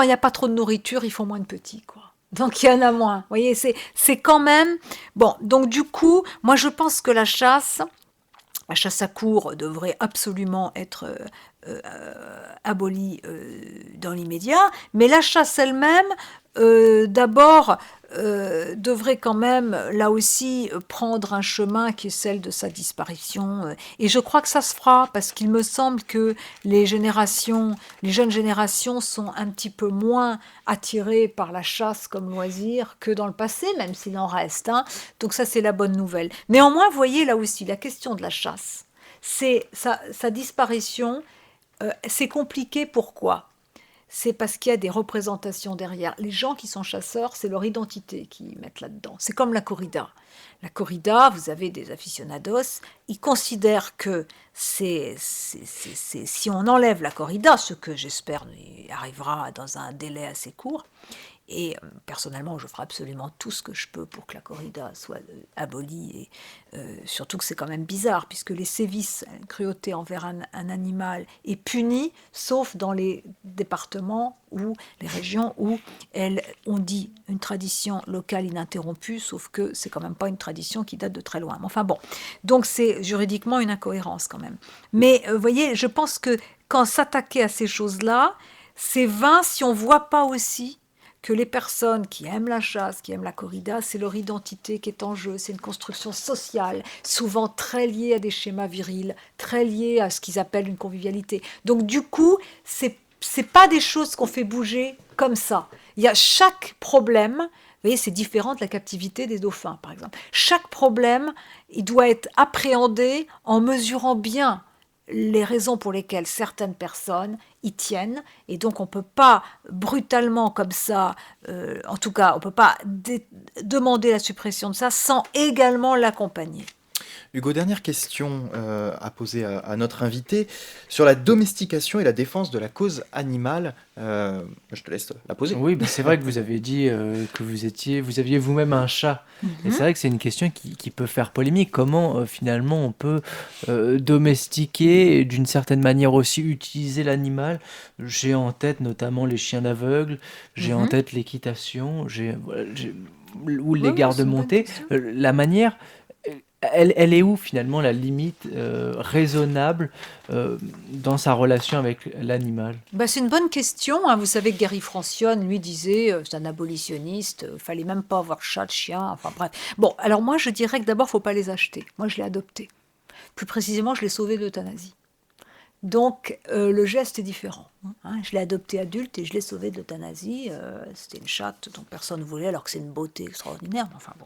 il n'y a pas trop de nourriture, ils font moins de petits, quoi. Donc il y en a moins. Vous voyez, c'est quand même... Bon, donc du coup, moi je pense que la chasse à courre devrait absolument être abolie dans l'immédiat, mais la chasse elle-même, d'abord, devrait quand même, là aussi, prendre un chemin qui est celle de sa disparition. Et je crois que ça se fera, parce qu'il me semble que les jeunes générations sont un petit peu moins attirées par la chasse comme loisir que dans le passé, même s'il en reste. Donc ça, c'est la bonne nouvelle. Néanmoins, vous voyez, là aussi, la question de la chasse, c'est sa disparition, c'est compliqué. Pourquoi ? C'est parce qu'il y a des représentations derrière. Les gens qui sont chasseurs, c'est leur identité qu'ils mettent là-dedans. C'est comme la corrida. La corrida, vous avez des aficionados, ils considèrent que si on enlève la corrida, ce que j'espère arrivera dans un délai assez court, et personnellement, je ferai absolument tout ce que je peux pour que la corrida soit abolie, et surtout que c'est quand même bizarre, puisque les sévices, une cruauté envers un animal est punie, sauf dans les départements ou les régions où on dit une tradition locale ininterrompue, sauf que c'est quand même pas une tradition qui date de très loin. Mais enfin bon, donc c'est juridiquement une incohérence quand même. Mais vous voyez, je pense que quand s'attaquer à ces choses-là, c'est vain si on voit pas aussi que les personnes qui aiment la chasse, qui aiment la corrida, c'est leur identité qui est en jeu, c'est une construction sociale, souvent très liée à des schémas virils, très liée à ce qu'ils appellent une convivialité. Donc du coup, c'est pas des choses qu'on fait bouger comme ça. Il y a chaque problème, vous voyez, c'est différent de la captivité des dauphins, par exemple. Chaque problème, il doit être appréhendé en mesurant bien les raisons pour lesquelles certaines personnes y tiennent, et donc on ne peut pas brutalement comme ça, en tout cas on ne peut pas demander la suppression de ça sans également l'accompagner. Hugo, dernière question à poser à notre invité sur la domestication et la défense de la cause animale. Je te laisse la poser. Oui, c'est vrai que vous avez dit que vous aviez vous-même un chat. Et c'est vrai que c'est une question qui peut faire polémique. Comment finalement on peut domestiquer et d'une certaine manière aussi utiliser l'animal? J'ai en tête notamment les chiens d'aveugle, j'ai en tête l'équitation, ou les Ouais, ouais, c'est une bonne gardes-montées. question. La manière, elle est où finalement la limite raisonnable dans sa relation avec l'animal? Bah, c'est une bonne question, hein. Vous savez que Gary Francione, lui, disait, c'est un abolitionniste, fallait même pas avoir chat, de chien, enfin bref. Bon, alors moi, je dirais que d'abord, faut pas les acheter. Moi, je l'ai adopté. Plus précisément, je l'ai sauvé de l'euthanasie. Donc, le geste est différent, hein. Je l'ai adopté adulte et je l'ai sauvé de l'euthanasie. C'était une chatte dont personne ne voulait, alors que c'est une beauté extraordinaire. Enfin bon.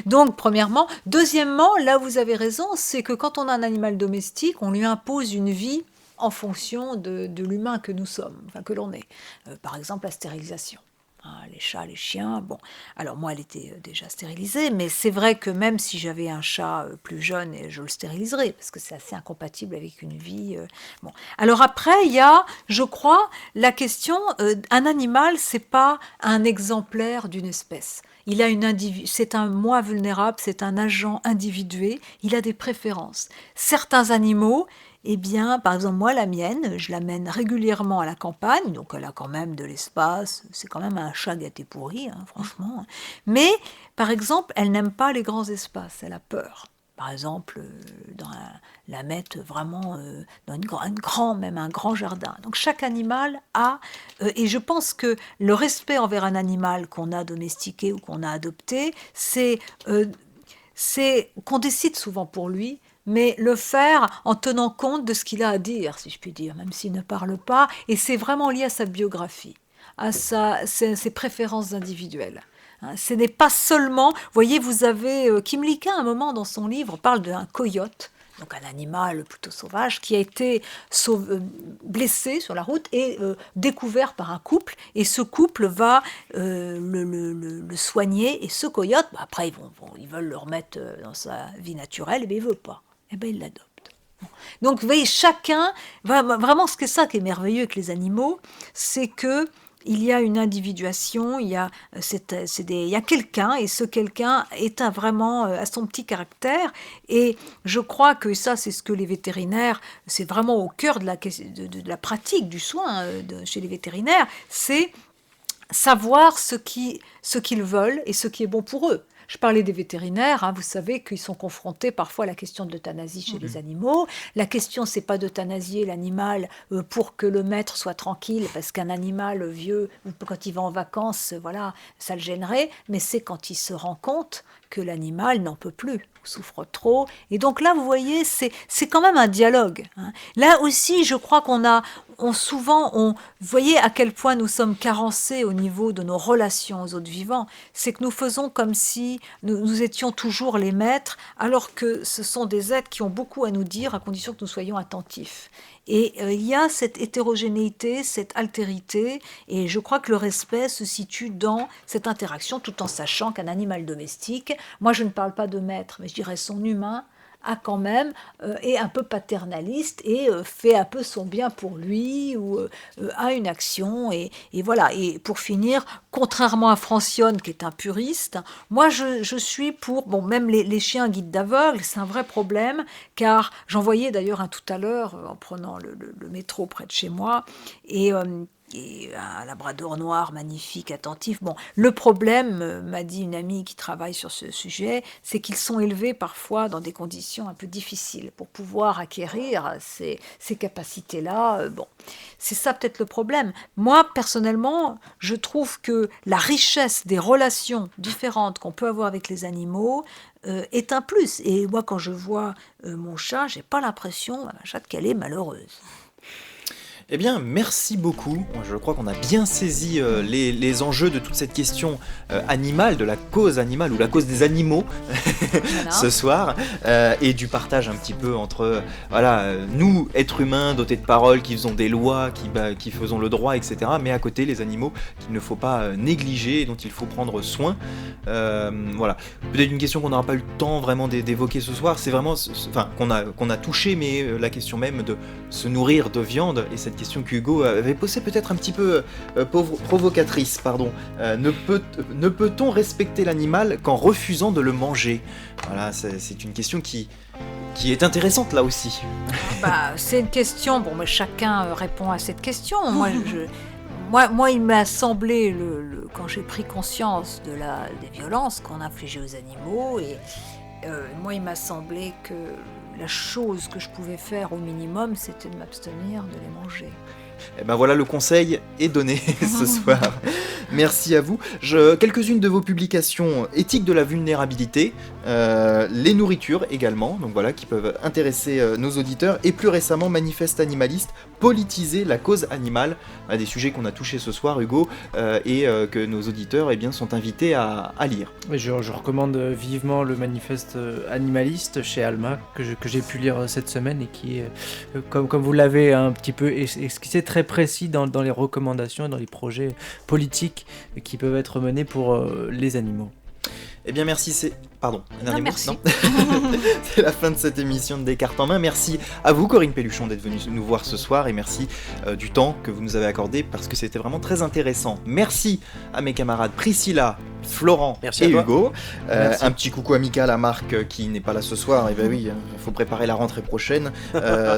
Donc, premièrement. Deuxièmement, là, vous avez raison, c'est que quand on a un animal domestique, on lui impose une vie en fonction de l'humain que nous sommes, enfin que l'on est. Par exemple, la stérilisation. Hein, les chats, les chiens, bon. Alors moi, elle était déjà stérilisée, mais c'est vrai que même si j'avais un chat plus jeune, je le stériliserais, parce que c'est assez incompatible avec une vie. Bon. Alors après, il y a, je crois, la question, un animal, c'est pas un exemplaire d'une espèce. Il a c'est un moi vulnérable, c'est un agent individué, il a des préférences. Certains animaux, eh bien, par exemple, moi, la mienne, je l'amène régulièrement à la campagne, donc elle a quand même de l'espace, c'est quand même un chat gâté pourri, hein, franchement. Mais, par exemple, elle n'aime pas les grands espaces, elle a peur. Par exemple, la mettre vraiment dans même un grand jardin. Donc chaque animal a, et je pense que le respect envers un animal qu'on a domestiqué ou qu'on a adopté, c'est qu'on décide souvent pour lui, mais le faire en tenant compte de ce qu'il a à dire, si je puis dire, même s'il ne parle pas, et c'est vraiment lié à sa biographie, à ses préférences individuelles. Hein, ce n'est pas seulement, vous voyez, vous avez Kim Lee-kwan, à un moment dans son livre, parle d'un coyote, donc un animal plutôt sauvage, qui a été blessé sur la route et découvert par un couple, et ce couple va le soigner, et ce coyote, après ils veulent le remettre dans sa vie naturelle, et bien il ne veut pas, et bien il l'adopte. Donc vous voyez, chacun, vraiment c'est ça qui est merveilleux avec les animaux, c'est que il y a une individuation, il y a quelqu'un, et ce quelqu'un est vraiment à son petit caractère. Et je crois que ça, c'est ce que les vétérinaires, c'est vraiment au cœur de la pratique du soin chez les vétérinaires, c'est savoir ce qu'ils veulent et ce qui est bon pour eux. Je parlais des vétérinaires, hein, vous savez qu'ils sont confrontés parfois à la question de l'euthanasie chez les animaux. La question, c'est pas d'euthanasier l'animal pour que le maître soit tranquille, parce qu'un animal vieux, quand il va en vacances, voilà, ça le gênerait, mais c'est quand il se rend compte que l'animal n'en peut plus, souffre trop. Et donc là, vous voyez, c'est quand même un dialogue, hein. Là aussi, je crois vous voyez à quel point nous sommes carencés au niveau de nos relations aux autres vivants. C'est que nous faisons comme si nous étions toujours les maîtres, alors que ce sont des êtres qui ont beaucoup à nous dire, à condition que nous soyons attentifs. Et il y a cette hétérogénéité, cette altérité, et je crois que le respect se situe dans cette interaction, tout en sachant qu'un animal domestique, moi je ne parle pas de maître, mais je dirais son humain, a quand même, est un peu paternaliste et fait un peu son bien pour lui, ou a une action, et voilà. Et pour finir, contrairement à Francione, qui est un puriste, moi je suis pour, bon, même les chiens guides d'aveugle, c'est un vrai problème, car j'en voyais d'ailleurs un tout à l'heure en prenant le métro près de chez moi, et un labrador noir magnifique, attentif. Bon, le problème, m'a dit une amie qui travaille sur ce sujet, c'est qu'ils sont élevés parfois dans des conditions un peu difficiles pour pouvoir acquérir ces capacités-là. Bon, c'est ça peut-être le problème. Moi, personnellement, je trouve que la richesse des relations différentes qu'on peut avoir avec les animaux est un plus. Et moi, quand je vois mon chat, j'ai pas l'impression, ma chatte, qu'elle est malheureuse. Eh bien, merci beaucoup. Moi, je crois qu'on a bien saisi les enjeux de toute cette question animale, de la cause animale ou la cause des animaux Voilà. ce soir, et du partage un petit peu entre nous, êtres humains dotés de parole, qui faisons des lois, qui faisons le droit, etc. Mais à côté, les animaux qu'il ne faut pas négliger et dont il faut prendre soin. Voilà. Peut-être une question qu'on n'aura pas eu le temps vraiment d'évoquer ce soir, c'est vraiment, qu'on a touché, mais la question même de se nourrir de viande, et cette question qu'Hugo avait posée peut-être un petit peu provocatrice, pardon. Ne peut-on respecter l'animal qu'en refusant de le manger? Voilà, c'est une question qui est intéressante là aussi. C'est une question, mais chacun répond à cette question. Moi, il m'a semblé, quand j'ai pris conscience des violences qu'on infligeait aux animaux, moi, il m'a semblé que la chose que je pouvais faire au minimum, c'était de m'abstenir de les manger. Et ben voilà, le conseil est donné ce soir. Merci à vous. Quelques-unes de vos publications: éthique de la vulnérabilité, les nourritures également, donc voilà, qui peuvent intéresser nos auditeurs, et plus récemment Manifeste animaliste, politiser la cause animale, des sujets qu'on a touchés ce soir, Hugo, et que nos auditeurs sont invités à lire. Oui, je recommande vivement le manifeste animaliste chez Alma, que j'ai pu lire cette semaine, et qui est, comme vous l'avez un petit peu esquissé, très précis dans les recommandations, dans les projets politiques qui peuvent être menés pour les animaux. Eh bien merci, Pardon, un dernier mot, merci. non. C'est la fin de cette émission de Descartes en main. Merci à vous, Corinne Pelluchon, d'être venue nous voir ce soir, et merci du temps que vous nous avez accordé, parce que c'était vraiment très intéressant. Merci à mes camarades Priscilla, Florent et Hugo. Un petit coucou amical à Marc qui n'est pas là ce soir. Et ben oui, il faut préparer la rentrée prochaine.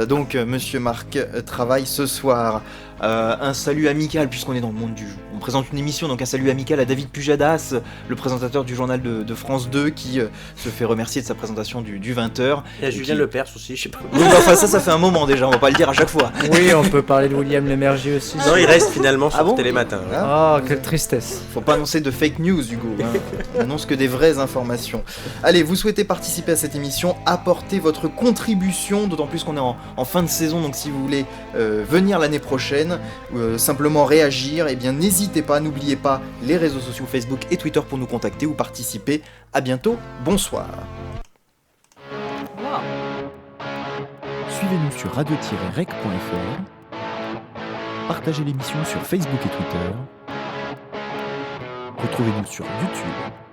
Donc Monsieur Marc travaille ce soir. Un salut amical, puisqu'on est dans le monde du jeu. On présente une émission, donc un salut amical à David Pujadas, le présentateur du journal de France 2, qui se fait remercier de sa présentation du 20h. Et à Julien Lepers aussi, je sais pas. Oui, ça fait un moment déjà, on va pas le dire à chaque fois. Oui, on peut parler de William Lémergie aussi. Non, il reste finalement sur Télématin. Ah, quelle tristesse. Faut pas annoncer de fake news, Hugo. On annonce que des vraies informations. Allez, vous souhaitez participer à cette émission, apportez votre contribution, d'autant plus qu'on est en fin de saison, donc si vous voulez venir l'année prochaine, simplement réagir, eh bien n'hésitez pas, n'oubliez pas les réseaux sociaux Facebook et Twitter pour nous contacter ou participer. À bientôt, bonsoir. Suivez-nous sur radio-rec.fr, partagez l'émission sur Facebook et Twitter, retrouvez-nous sur YouTube